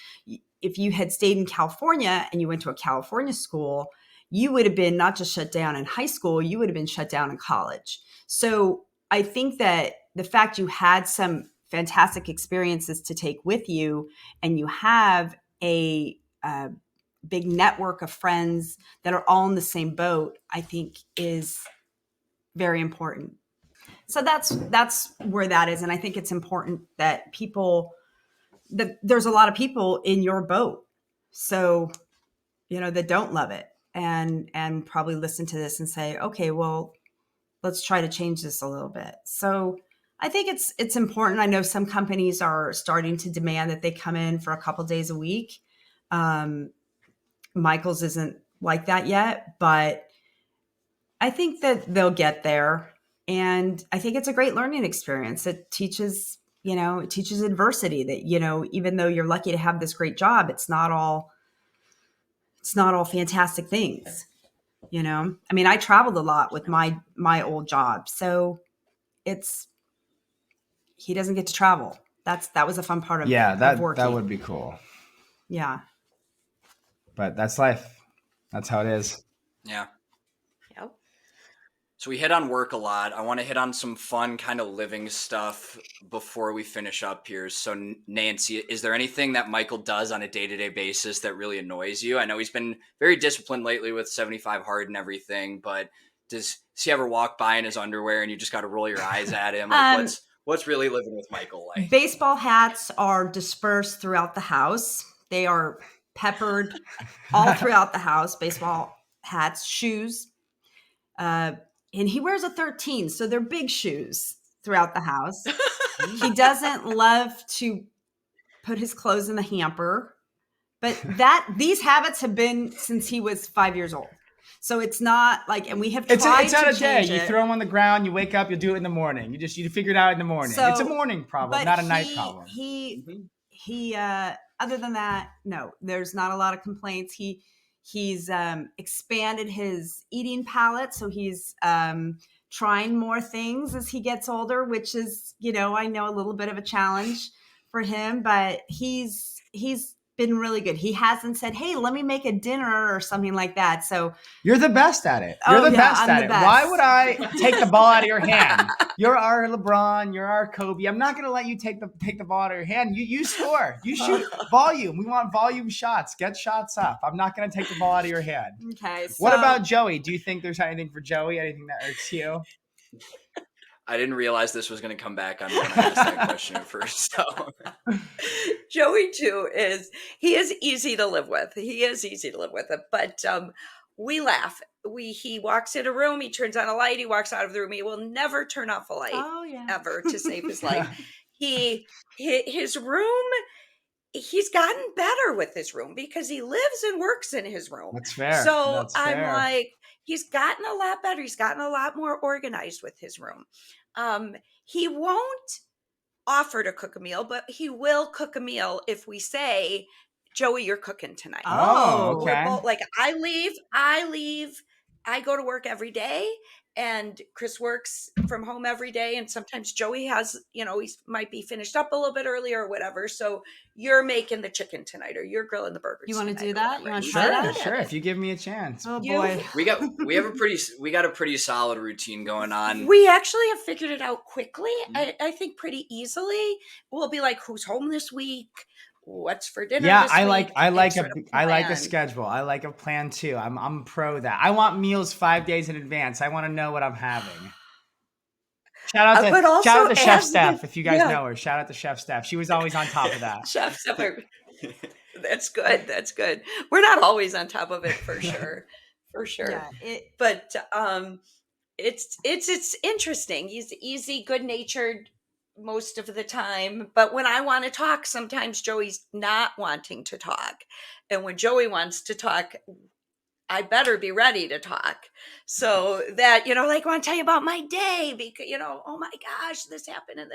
If you had stayed in California and you went to a California school, you would have been not just shut down in high school, you would have been shut down in college. So I think that the fact you had some fantastic experiences to take with you, and you have a big network of friends that are all in the same boat, I think is very important. So that's where that is. And I think it's important that there's a lot of people in your boat. So, that don't love it and probably listen to this and say, okay, well, let's try to change this a little bit. So I think it's important. I know some companies are starting to demand that they come in for a couple days a week. Michael's isn't like that yet, but I think that they'll get there. And I think it's a great learning experience. It teaches adversity that, even though you're lucky to have this great job, it's not all fantastic things. I mean, I traveled a lot with my old job. So he doesn't get to travel. That was a fun part of working. That would be cool. Yeah. But that's life. That's how it is. Yeah. Yep. So we hit on work a lot. I want to hit on some fun kind of living stuff before we finish up here. So Nancy, is there anything that Michael does on a day-to-day basis that really annoys you? I know he's been very disciplined lately with 75 hard and everything, but does he ever walk by in his underwear and you just got to roll your eyes at him? Like, what's really living with Michael like? Baseball hats are dispersed throughout the house. They are peppered all throughout the house. Baseball hats, shoes. And he wears a 13, so they're big shoes throughout the house. He doesn't love to put his clothes in the hamper, but these habits have been since he was 5 years old. So it's not like, and we have tried it's not to a day. change it. You throw them on the ground, you wake up, you do it in the morning. You figure it out in the morning. So, it's a morning problem, not a night problem. He other than that, no, there's not a lot of complaints. He's expanded his eating palate, so he's trying more things as he gets older, which is, I know a little bit of a challenge for him, but he's been really good. He hasn't said, "Hey, let me make a dinner" or something like that. So you're the best at it. You're the best at it. Why would I take the ball out of your hand? You're our LeBron. You're our Kobe. I'm not going to let you take the ball out of your hand. You score. You shoot volume. We want volume shots. Get shots up. I'm not going to take the ball out of your hand. Okay. So, what about Joey? Do you think there's anything for Joey? Anything that irks you? I didn't realize this was going to come back on when I asked that question at first. So. Joey too he is easy to live with. But we laugh. He walks in a room, he turns on a light, he walks out of the room. He will never turn off a light ever to save his life. His room, he's gotten better with his room because he lives and works in his room. That's fair. So I'm like, he's gotten a lot better. He's gotten a lot more organized with his room. He won't offer to cook a meal, but he will cook a meal if we say, "Joey, you're cooking tonight." Oh, okay. Like I leave. I go to work every day, and Chris works from home every day. And sometimes Joey has, he might be finished up a little bit earlier or whatever. So you're making the chicken tonight, or you're grilling the burgers. You want to do that? You want to sure, try that? Sure. If you give me a chance. Oh boy, we got a pretty solid routine going on. We actually have figured it out quickly. I think pretty easily. We'll be like, who's home this week? What's for dinner? Yeah, this I week? like a schedule. I like a plan too. I'm pro that. I want meals 5 days in advance. I want to know what I'm having. Shout out to Chef Steph, if you guys know her. Shout out to Chef Steph. She was always on top of that. Chef Steph. That's good. That's good. We're not always on top of it for sure. For sure. Yeah, but it's interesting. He's easy, good-natured most of the time, but when I want to talk, sometimes Joey's not wanting to talk, and when Joey wants to talk, I better be ready to talk. So that, like, I want to tell you about my day because, oh my gosh, this happened and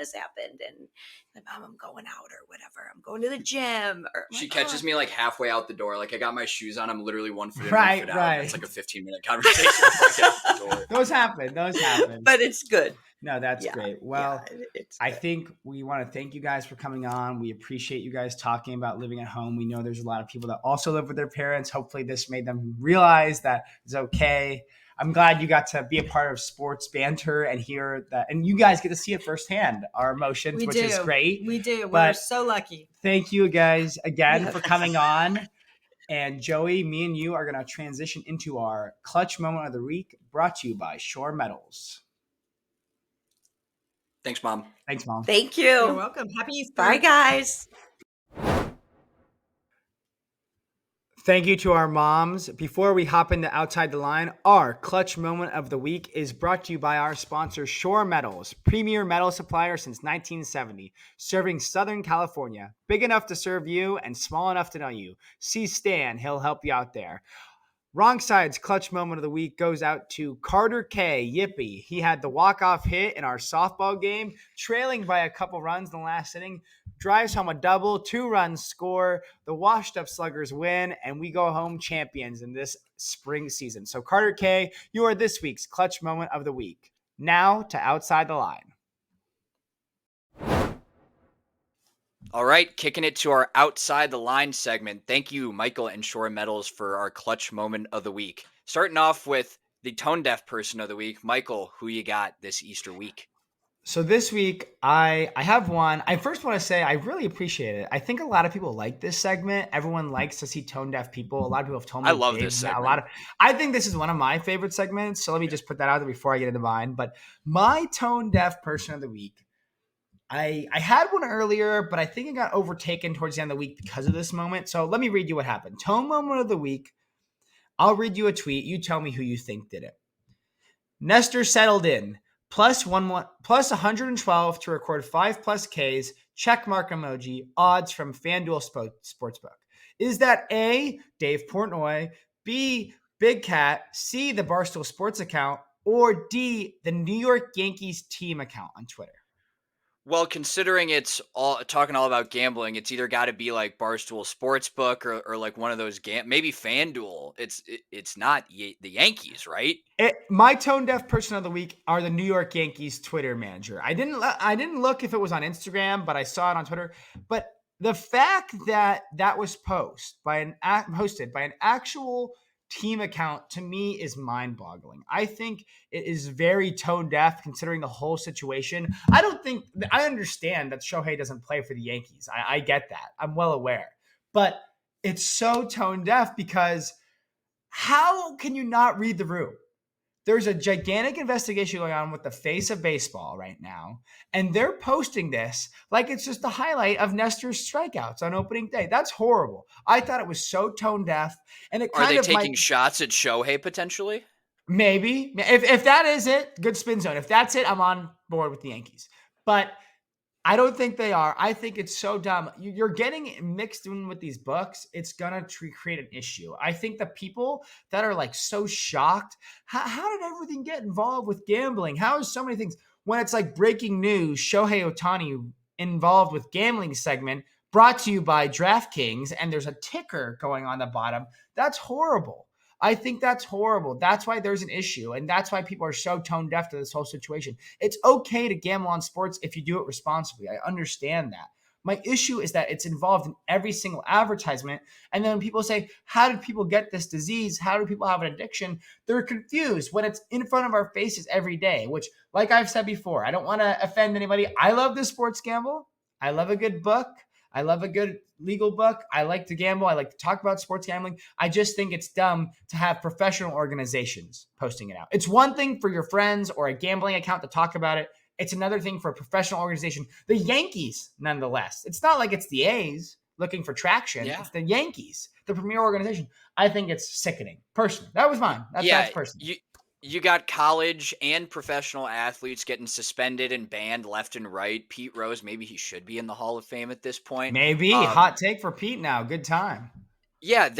Mom, I'm going out or whatever. I'm going to the gym. Or she catches me like halfway out the door. Like I got my shoes on. I'm literally 1 foot in, 1 right, foot out. right. It's like a 15-minute conversation. Those happen. But it's good. No, that's great. Well, I think we want to thank you guys for coming on. We appreciate you guys talking about living at home. We know there's a lot of people that also live with their parents. Hopefully this made them realize that it's okay. I'm glad you got to be a part of sports banter and hear that, and you guys get to see it firsthand, our emotions, which is great. We do. We're But so lucky. thank you guys again for Yes. coming on. And Joey, me and you are going to transition into our clutch moment of the week, brought to you by Shore Metals. Thanks, Mom. Thanks, Mom. Thank you. You're welcome. Happy Easter. Bye, guys. Thank you to our moms. Before we hop into Outside the Line, our clutch moment of the week is brought to you by our sponsor, Shore Metals, premier metal supplier since 1970, serving Southern California. Big enough to serve you and small enough to know you. See Stan, he'll help you out there. Wrong Side's clutch moment of the week goes out to Carter K. Yippee. He had the walk-off hit in our softball game, trailing by a couple runs in the last inning, drives home a double, 2 runs score, the washed-up Sluggers win, and we go home champions in this spring season. So Carter K., you are this week's clutch moment of the week. Now to Outside the Line. All right, kicking it to our Outside the Line segment. Thank you, Michael and Shore Metals, for our clutch moment of the week. Starting off with the tone deaf person of the week. Michael, who you got this Easter week? So this week, I have one. I first want to say I really appreciate it. I think a lot of people like this segment. Everyone likes to see tone deaf people. A lot of people have told me I love they've- this A segment. lot of. I think this is one of my favorite segments. So let me just put that out there before I get into mine. But my tone deaf person of the week, I had one earlier, but I think it got overtaken towards the end of the week because of this moment. So let me read you what happened. Tone moment of the week. I'll read you a tweet. You tell me who you think did it. Nestor settled in. Plus 112 to record 5+ Ks, check mark emoji, odds from FanDuel Sportsbook. Is that A, Dave Portnoy, B, Big Cat, C, the Barstool Sports account, or D, the New York Yankees team account on Twitter? Well, considering it's all about gambling, it's either got to be like Barstool Sportsbook or like one of those maybe FanDuel. It's not the Yankees, right? My tone deaf person of the week are the New York Yankees Twitter manager. I didn't look if it was on Instagram, but I saw it on Twitter. But the fact that was posted by an actual team account, to me, is mind-boggling. I think it is very tone deaf considering the whole situation. I understand that Shohei doesn't play for the Yankees. I get that. I'm well aware. But it's so tone deaf because how can you not read the room? There's a gigantic investigation going on with the face of baseball right now, and they're posting this like it's just the highlight of Nestor's strikeouts on opening day. That's horrible. I thought it was so tone deaf, and it Are kind they of taking shots at Shohei potentially? maybe if that is it, good spin zone. If that's it, I'm on board with the Yankees. But I don't think they are. I think it's so dumb. You're getting mixed in with these books. It's going to create an issue. I think the people that are like so shocked, how did everything get involved with gambling? How is so many things when it's like breaking news, Shohei Ohtani involved with gambling segment brought to you by DraftKings, and there's a ticker going on the bottom. That's horrible. I think that's horrible. That's why there's an issue. And that's why people are so tone deaf to this whole situation. It's okay to gamble on sports if you do it responsibly. I understand that. My issue is that it's involved in every single advertisement. And then when people say, how did people get this disease? How do people have an addiction? They're confused when it's in front of our faces every day, which, like I've said before, I don't want to offend anybody. I love the sports gamble. I love a good book. I love a good legal book. I like to gamble. I like to talk about sports gambling. I just think it's dumb to have professional organizations posting it out. It's one thing for your friends or a gambling account to talk about it. It's another thing for a professional organization. The Yankees, nonetheless. It's not like it's the A's looking for traction. Yeah. It's the Yankees, the premier organization. I think it's sickening. Personally, that was mine. That's personal. You got college and professional athletes getting suspended and banned left and right. Pete Rose, maybe he should be in the Hall of Fame at this point. Maybe. Hot take for Pete now. Good time. Yeah,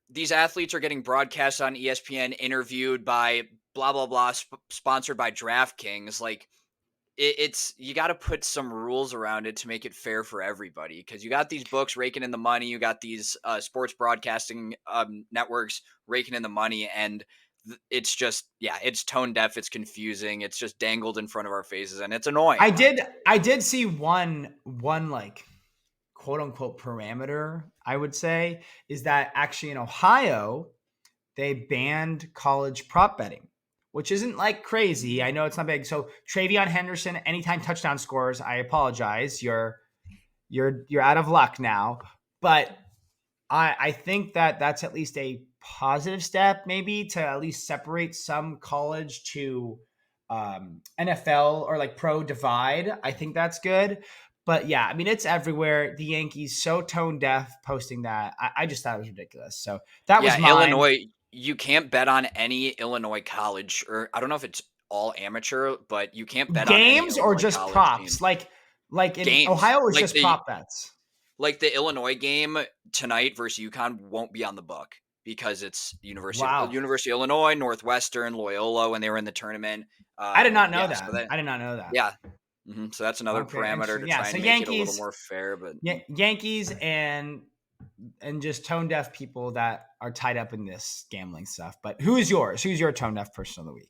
these athletes are getting broadcast on ESPN, interviewed by blah, blah, blah, sponsored by DraftKings. Like, it's you got to put some rules around it to make it fair for everybody, because you got these books raking in the money. You got these sports broadcasting networks raking in the money, and it's just, it's tone deaf. It's confusing. It's just dangled in front of our faces, and it's annoying. I did see one like quote unquote parameter, I would say, is that actually in Ohio, they banned college prop betting, which isn't like crazy. I know it's not big. So Travion Henderson, anytime touchdown scores, I apologize. You're out of luck now. But I think that that's at least a positive step, maybe to at least separate some college to NFL or like pro divide. I think that's good. But yeah, I mean, it's everywhere. The Yankees so tone deaf posting that. I just thought it was ridiculous. So that was Yeah, mine. Illinois, you can't bet on any Illinois college, or I don't know if it's all amateur, but you can't bet on any Games or Illinois just college props? team. Like in Games Ohio, it was like just prop bets. the Illinois game tonight versus UConn won't be on the book because it's Wow. University of Illinois, Northwestern, Loyola when they were in the tournament. I did not know Yeah, that. so that I did not know that. yeah, so that's another Okay, parameter interesting. to Yeah, try so and make it a little Yankees, more fair. But Yankees, and just tone deaf people that are tied up in this gambling stuff. But who is yours? Who's your tone deaf person of the week?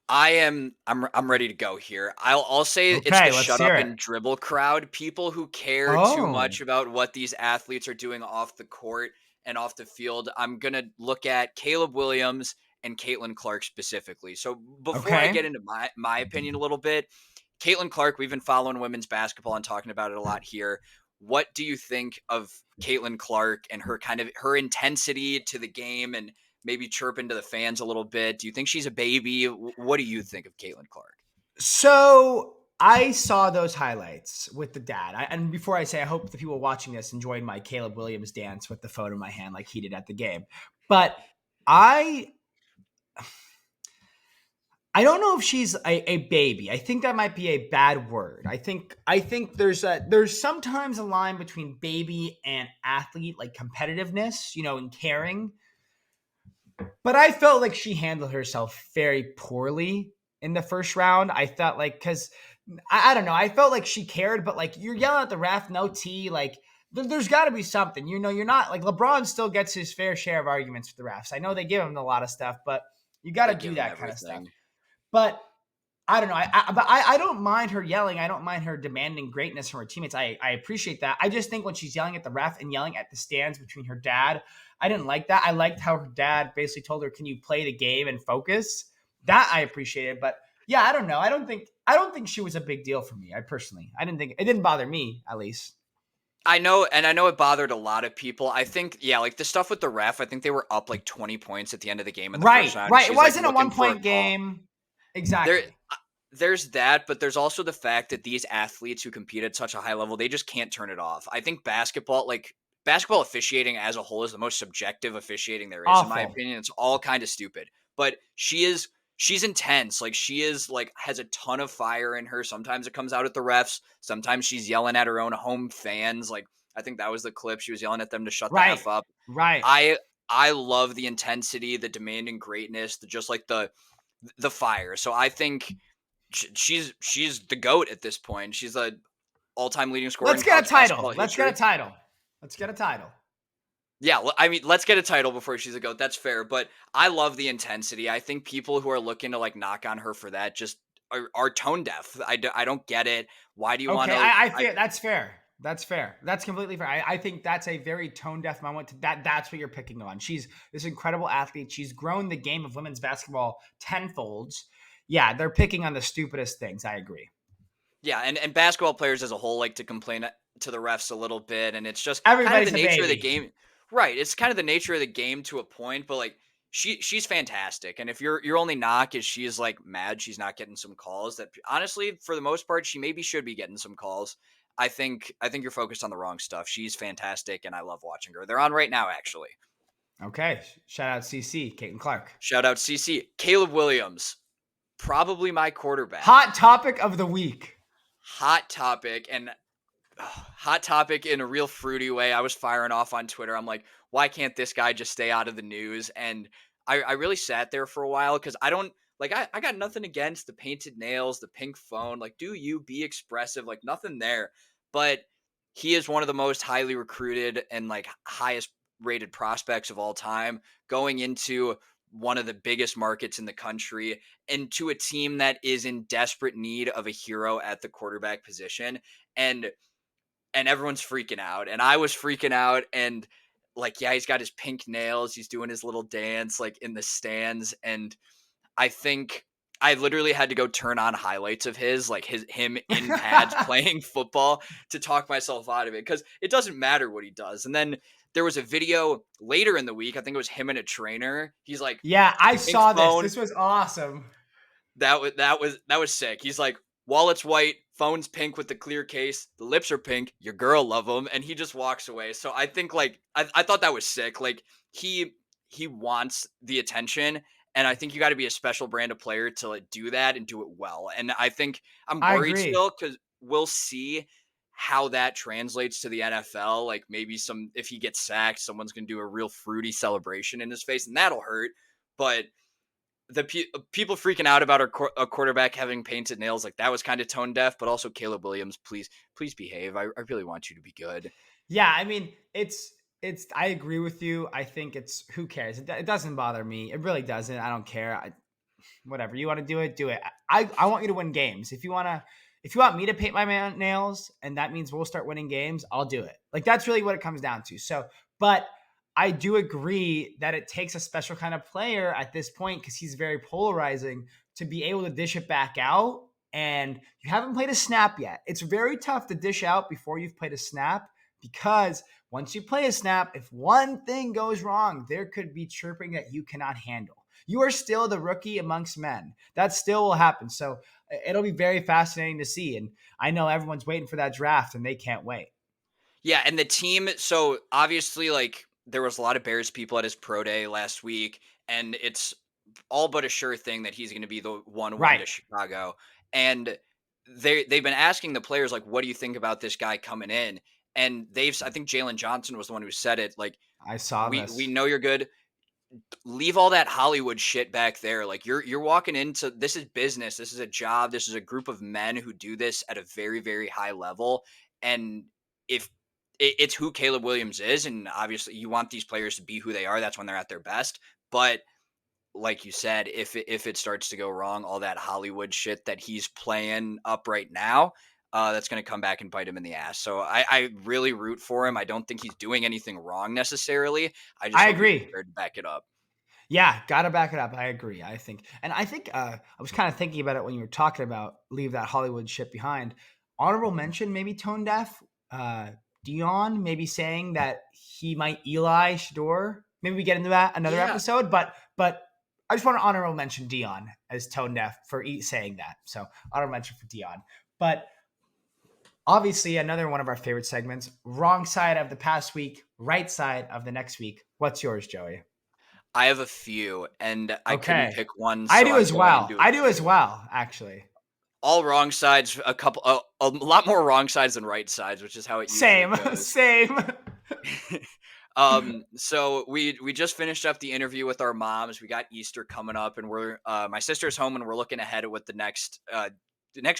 I'm ready to go here. I'll say it's Okay, the let's shut hear up it. and dribble crowd. People who care too Oh, much about what these athletes are doing off the court and off the field. I'm gonna look at Caleb Williams and Caitlin Clark specifically. So before I okay. get into my opinion a little bit, Caitlin Clark, we've been following women's basketball and talking about it a lot here. What do you think of Caitlin Clark and her intensity to the game and maybe chirping to the fans a little bit? Do you think she's a baby? What do you think of Caitlin Clark? So I saw those highlights with the dad. And before I say, I hope the people watching this enjoyed my Caleb Williams dance with the phone in my hand like he did at the game. But I don't know if she's a baby. I think that might be a bad word. I think there's sometimes a line between baby and athlete, like competitiveness, and caring. But I felt like she handled herself very poorly in the first round. I felt like because I don't know, I felt like she cared, but like you're yelling at the ref, no T, like there's got to be something. You're not like LeBron still gets his fair share of arguments with the refs. I know they give him a lot of stuff, but you got They to do give him that kind of stuff. everything. But I don't know. I don't mind her yelling. I don't mind her demanding greatness from her teammates. I appreciate that. I just think when she's yelling at the ref and yelling at the stands between her dad, I didn't like that. I liked how her dad basically told her, "Can you play the game and focus?" That I appreciated. But yeah, I don't know. I don't think she was a big deal for me. I didn't think it didn't bother me at least. I know it bothered a lot of people. I think, yeah, like the stuff with the ref, I think they were up like 20 points at the end of the game in the first Right, round. And right. It she's like wasn't a looking one for a point call. game. There, Exactly. there's that, but there's also the fact that these athletes who compete at such a high level, they just can't turn it off. I think basketball officiating as a whole is the most subjective officiating there is, in my Awful. opinion. It's all kind of stupid. But she's intense. Like she is like has a ton of fire in her. Sometimes it comes out at the refs. Sometimes she's yelling at her own home fans. Like I think that was the clip. She was yelling at them to shut the Right. F up. Right. I love the intensity, the demanding greatness, just like the fire. So I think she's the GOAT at this point. She's a all-time leading scorer Let's in get a college title. basketball Let's get a history. title. Let's get a title. Yeah, I mean, let's get a title before she's a GOAT. That's fair, but I love the intensity. I think people who are looking to like knock on her for that just are tone deaf. I don't get it. Why do you want Okay, to? I fear that's fair. That's fair. That's completely fair. I think that's a very tone deaf moment. That's what you're picking on. She's this incredible athlete. She's grown the game of women's basketball tenfold. Yeah, they're picking on the stupidest things. I agree. Yeah, and basketball players as a whole like to complain to the refs a little bit, and it's just kind of the Everybody's a nature of the baby. game. Right, it's kind of the nature of the game to a point, but like she's fantastic. And if your only knock is she's like mad she's not getting some calls, that honestly for the most part she maybe should be getting some calls. I think you're focused on the wrong stuff. She's fantastic and I love watching her. They're on right now actually. Okay, shout out CC, Caitlin Clark. Shout out CC. Caleb Williams, probably my quarterback. Hot topic of the week. Hot topic in a real fruity way. I was firing off on Twitter. I'm like, why can't this guy just stay out of the news? And I really sat there for a while because I don't like I got nothing against the painted nails, the pink phone. Like, do you be expressive? Like nothing there. But he is one of the most highly recruited and like highest rated prospects of all time going into one of the biggest markets in the country and to a team that is in desperate need of a hero at the quarterback position. And everyone's freaking out and I was freaking out and like, yeah, he's got his pink nails. He's doing his little dance like in the stands. And I think I literally had to go turn on highlights of him in pads playing football to talk myself out of it, because it doesn't matter what he does. And then there was a video later in the week. I think it was him and a trainer. He's like, Yeah, I pink saw this. phone. This was awesome. That was sick. He's like, wallet's white, phone's pink with the clear case, the lips are pink, your girl love them, and he just walks away. So I think like I thought that was sick. Like he wants the attention, and I think you got to be a special brand of player to like do that and do it well. And I think I'm I worried agree. still, because we'll see how that translates to the NFL. Like maybe if he gets sacked, someone's gonna do a real fruity celebration in his face, and that'll hurt. But the people freaking out about a quarterback having painted nails, like that was kind of tone deaf. But also, Caleb Williams, please behave. I really want you to be good. Yeah, I mean, it's I agree with you. I think it's, who cares? It doesn't bother me. It really doesn't. I don't care. Whatever you want to do it, do it. I want you to win games. If you want me to paint my nails and that means we'll start winning games, I'll do it. Like that's really what it comes down to. So, but I do agree that it takes a special kind of player at this point, because he's very polarizing, to be able to dish it back out. And you haven't played a snap yet. It's very tough to dish out before you've played a snap, because once you play a snap, if one thing goes wrong, there could be chirping that you cannot handle. You are still the rookie amongst men. That still will happen. So it'll be very fascinating to see. And I know everyone's waiting for that draft and they can't wait. Yeah, and the team. So obviously, like there was a lot of Bears people at his pro day last week, and it's all but a sure thing that he's going to be the one way to Right. Chicago. And they've been asking the players, like, what do you think about this guy coming in? And I think Jalen Johnson was the one who said it. Like, I saw we this. know you're good. Leave all that Hollywood shit back there. Like you're walking into, this is business. This is a job. This is a group of men who do this at a very, very high level. And if it's who Caleb Williams is, and obviously you want these players to be who they are, that's when they're at their best. But like you said, if it starts to go wrong, all that Hollywood shit that he's playing up right now, that's going to come back and bite him in the ass. So I really root for him. I don't think he's doing anything wrong necessarily. I just hope he's agree. prepared to back it up. Yeah, gotta back it up. I agree. I think I was kind of thinking about it when you were talking about leave that Hollywood shit behind. Honorable mention, maybe tone deaf. Dion maybe saying that he might Eli Shador. Maybe we get into that another Yeah. episode, but I just want to honorable mention Dion as tone deaf for saying that. So honorable mention for Dion. But obviously, another one of our favorite segments: wrong side of the past week, right side of the next week. What's yours, Joey? I have a few, and I couldn't Okay. pick one. I so do I'm as going well. to- I do as well, actually. All wrong sides, a lot more wrong sides than right sides, which is how it usually Same, goes. same. So we just finished up the interview with our moms. We got Easter coming up, and we're my sister's home, and we're looking ahead at what the next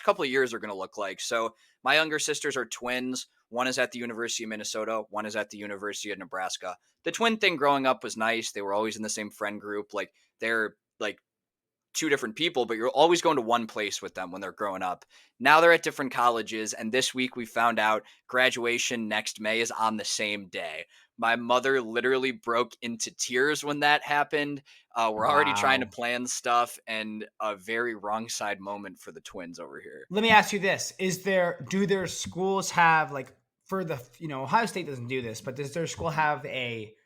couple of years are going to look like. So my younger sisters are twins. One is at the University of Minnesota. One is at the University of Nebraska. The twin thing growing up was nice. They were always in the same friend group. Like they're like two different people, but you're always going to one place with them when they're growing up. Now they're at different colleges, and this week we found out graduation next May is on the same day. My mother literally broke into tears when that happened. We're already trying to Wow. plan stuff, and a very wrong side moment for the twins over here. Let me ask you this: do their schools have, like, for the, Ohio State doesn't do this, but does their school have like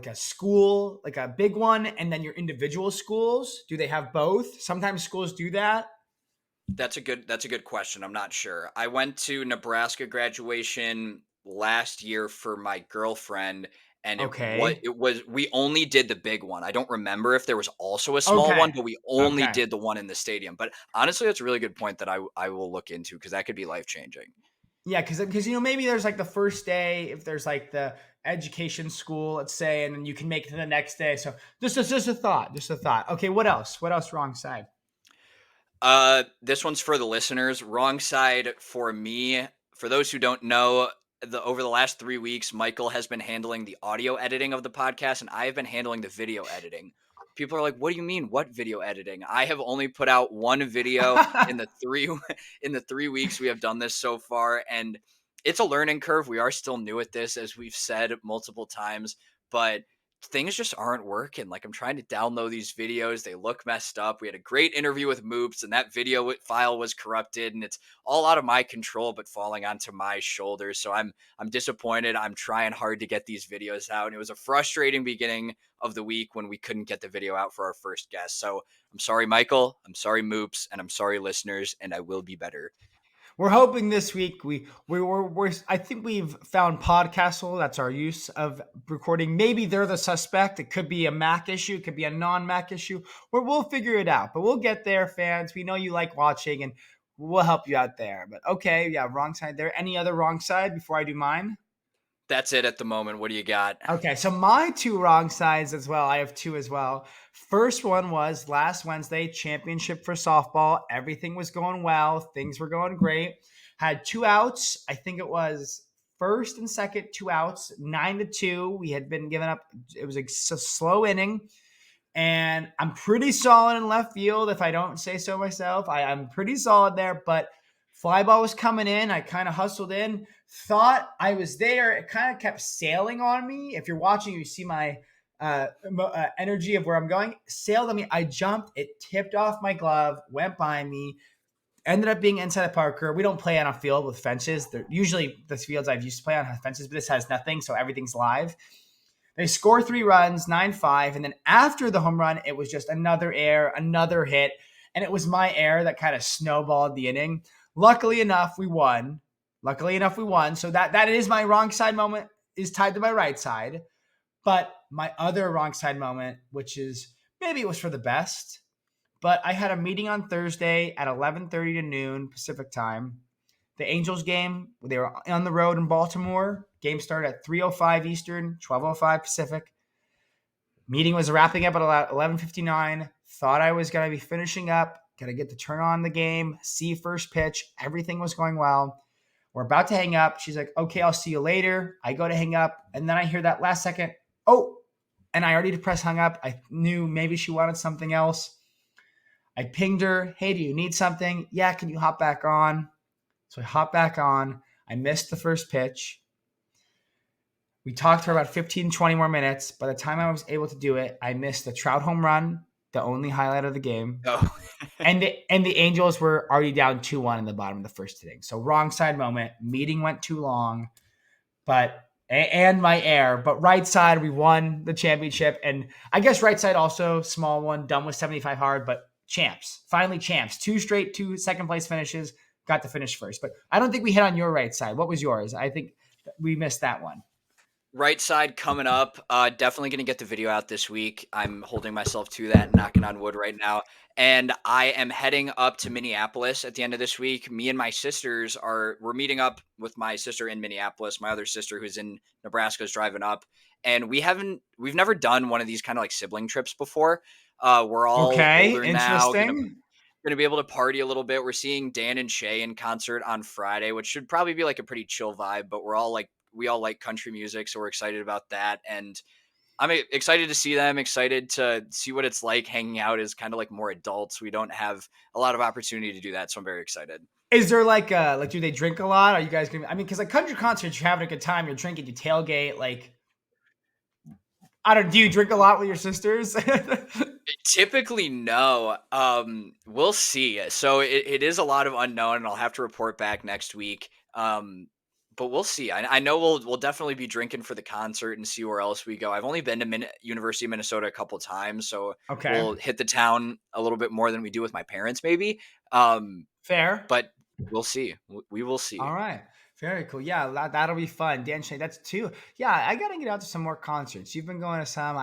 a school, like a big one, and then your individual schools? Do they have both? Sometimes schools do that. That's a good question. I'm not sure. I went to Nebraska graduation last year for my girlfriend, and Okay. we only did the big one. I don't remember if there was also a small one, Okay. but we only Okay. did the one in the stadium. But honestly, that's a really good point that I will look into, because that could be life changing. Yeah, because maybe there's like the first day, if there's like the education school, let's say, and then you can make it to the next day. So just a thought, Okay, what else? What else? Wrong side. This one's for the listeners. Wrong side for me. For those who don't know, over the last 3 weeks, Michael has been handling the audio editing of the podcast, and I have been handling the video editing. People are like, "What do you mean? What video editing?" I have only put out one video in the 3 weeks we have done this so far, and it's a learning curve. We are still new at this, as we've said multiple times, but things just aren't working. Like, I'm trying to download these videos. They look messed up. We had a great interview with Moops, and that video file was corrupted, and it's all out of my control, but falling onto my shoulders. So I'm disappointed. I'm trying hard to get these videos out. And it was a frustrating beginning of the week when we couldn't get the video out for our first guest. So I'm sorry, Michael. I'm sorry, Moops, and I'm sorry, listeners, and I will be better. We're hoping this week we're I think we've found Podcastle. That's our use of recording. Maybe they're the suspect. It could be a Mac issue. It could be a non-Mac issue. We'll figure it out. But we'll get there, fans. We know you like watching, and we'll help you out there. But okay, yeah, wrong side there. Any other wrong side before I do mine? That's it at the moment. What do you got? Okay, so my two wrong sides as well. I have two as well. First one was last Wednesday, championship for softball. Everything was going well. Things were going great. Had 2 outs. I think it was first and second, 2 outs, 9-2. We had been given up. It was a slow inning. And I'm pretty solid in left field, if I don't say so myself. I'm pretty solid there, but fly ball was coming in. I kind of hustled in, thought I was there. It kind of kept sailing on me. If you're watching, you see my energy of where I'm going. Sailed on me. I jumped. It tipped off my glove, went by me, ended up being inside the Parker. We don't play on a field with fences. Usually the fields I've used to play on have fences, but this has nothing, so everything's live. They score 3 runs, 9-5, and then after the home run, it was just another error, another hit, and it was my error that kind of snowballed the inning. Luckily enough, we won. So that is my wrong side moment, is tied to my right side. But my other wrong side moment, which is maybe it was for the best, but I had a meeting on Thursday at 11:30 to noon Pacific time. The Angels game, they were on the road in Baltimore. Game started at 3:05 Eastern, 12:05 Pacific. Meeting was wrapping up at 11:59. Thought I was going to be finishing up, going to get to turn on the game, see first pitch. Everything was going well. We're about to hang up. She's like, okay, I'll see you later. I go to hang up, and then I hear that last second, oh, and I already pressed hung up. I knew maybe she wanted something else. I pinged her, hey, do you need something? Yeah, can you hop back on? So I hopped back on. I missed the first pitch. We talked for about 15, 20 more minutes. By the time I was able to do it, I missed the Trout home run, the only highlight of the game. Oh. and the Angels were already down 2-1 in the bottom of the first inning. So wrong side moment. Meeting went too long. And my error. But right side, we won the championship. And I guess right side also, small one, done with 75 hard, but champs. Finally champs. 2 straight, 2 second place finishes. Got to finish first. But I don't think we hit on your right side. What was yours? I think we missed that one. Right side coming up. Definitely going to get the video out this week. I'm holding myself to that, knocking on wood right now. And I am heading up to Minneapolis at the end of this week. Me and my sisters we're meeting up with my sister in Minneapolis. My other sister who's in Nebraska is driving up. And we've never done one of these kind of like sibling trips before. We're all older now. Going to be able to party a little bit. We're seeing Dan and Shay in concert on Friday, which should probably be like a pretty chill vibe, but we all like country music, so we're excited about that. And I'm excited to see them, excited to see what it's like hanging out as kind of like more adults. We don't have a lot of opportunity to do that, so I'm very excited. Is there like do they drink a lot? Are you guys going to, because like country concerts, you're having a good time, you're drinking, you tailgate, like, do you drink a lot with your sisters? Typically, no. We'll see. So it is a lot of unknown, and I'll have to report back next week. But we'll see. I know we'll definitely be drinking for the concert and see where else we go. I've only been to University of Minnesota a couple times, so we'll hit the town a little bit more than we do with my parents, maybe. Fair. But we'll see. We will see. All right. Very cool. Yeah, that'll be fun. Dan Shay, that's 2. Yeah, I got to get out to some more concerts. You've been going to some.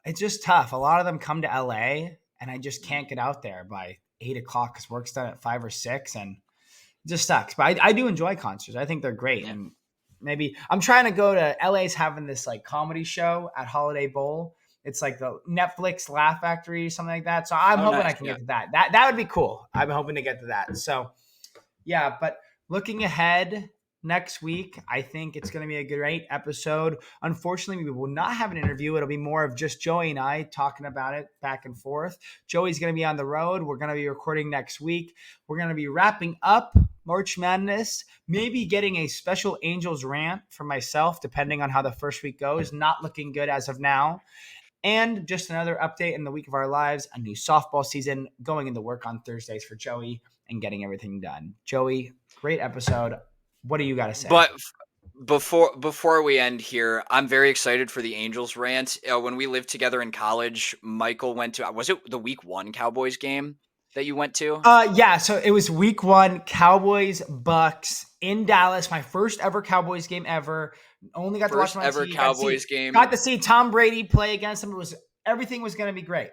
It's just tough. A lot of them come to LA, and I just can't get out there by 8 o'clock because work's done at 5 or 6, and it just sucks. But I do enjoy concerts. I think they're great. Yeah. And maybe I'm trying to go to LA's having this like comedy show at Holiday Bowl. It's like the Netflix Laugh Factory, something like that. So I'm hoping I can get to that. That would be cool. I'm hoping to get to that. So yeah, but looking ahead next week, I think it's going to be a great episode. Unfortunately, we will not have an interview. It'll be more of just Joey and I talking about it back and forth. Joey's going to be on the road. We're going to be recording next week. We're going to be wrapping up March Madness, maybe getting a special Angels rant for myself, depending on how the first week goes. Not looking good as of now. And just another update in the week of our lives, a new softball season, going into work on Thursdays for Joey and getting everything done. Joey, great episode. What do you got to say? But before we end here, I'm very excited for the Angels rant. When we lived together in college, Michael went to, was it the week 1 Cowboys game that you went to? Yeah, so it was week 1, Cowboys, Bucks in Dallas. My first ever Cowboys game ever. Only got First to watch ever TV. Cowboys game. Got to see Tom Brady play against him. Everything was going to be great.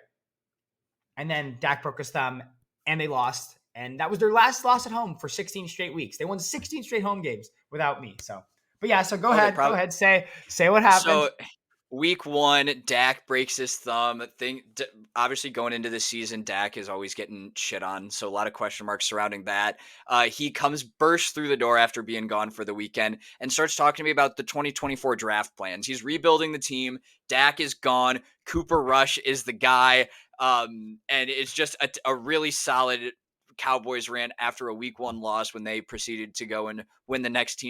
And then Dak broke his thumb, and they lost. And that was their last loss at home for 16 straight weeks. They won 16 straight home games without me. So, but yeah, so go ahead. Go ahead. Say what happened. So week 1, Dak breaks his thumb. Obviously, going into the season, Dak is always getting shit on. So a lot of question marks surrounding that. He bursts through the door after being gone for the weekend and starts talking to me about the 2024 draft plans. He's rebuilding the team. Dak is gone. Cooper Rush is the guy. And it's just a really solid Cowboys rant after a week 1 loss when they proceeded to go and win the next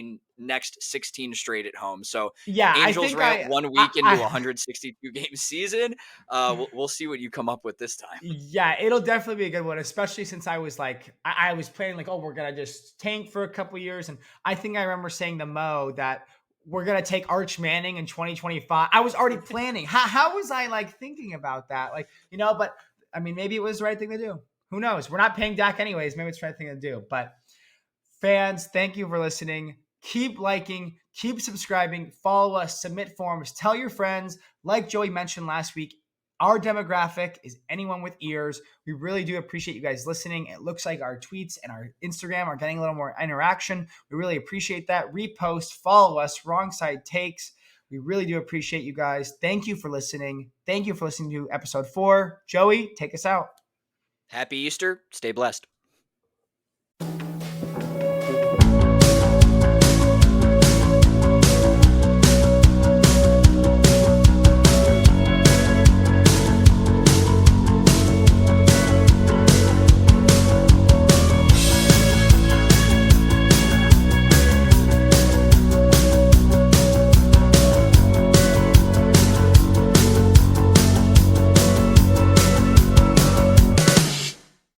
16 straight at home. So yeah, Angels rant 1 week into a 162 game season. We'll see what you come up with this time. Yeah, it'll definitely be a good one, especially since I was like, I was planning like, oh, we're going to just tank for a couple years. And I think I remember saying to Mo that we're going to take Arch Manning in 2025. I was already planning. How was I like thinking about that? Like, but I mean, maybe it was the right thing to do. Who knows? We're not paying Dak anyways. Maybe it's the right thing to do. But fans, thank you for listening. Keep liking, keep subscribing, follow us, submit forms, tell your friends. Like Joey mentioned last week, our demographic is anyone with ears. We really do appreciate you guys listening. It looks like our tweets and our Instagram are getting a little more interaction. We really appreciate that. Repost, follow us, Wrong Side Takes. We really do appreciate you guys. Thank you for listening. Thank you for listening to episode 4. Joey, take us out. Happy Easter. Stay blessed.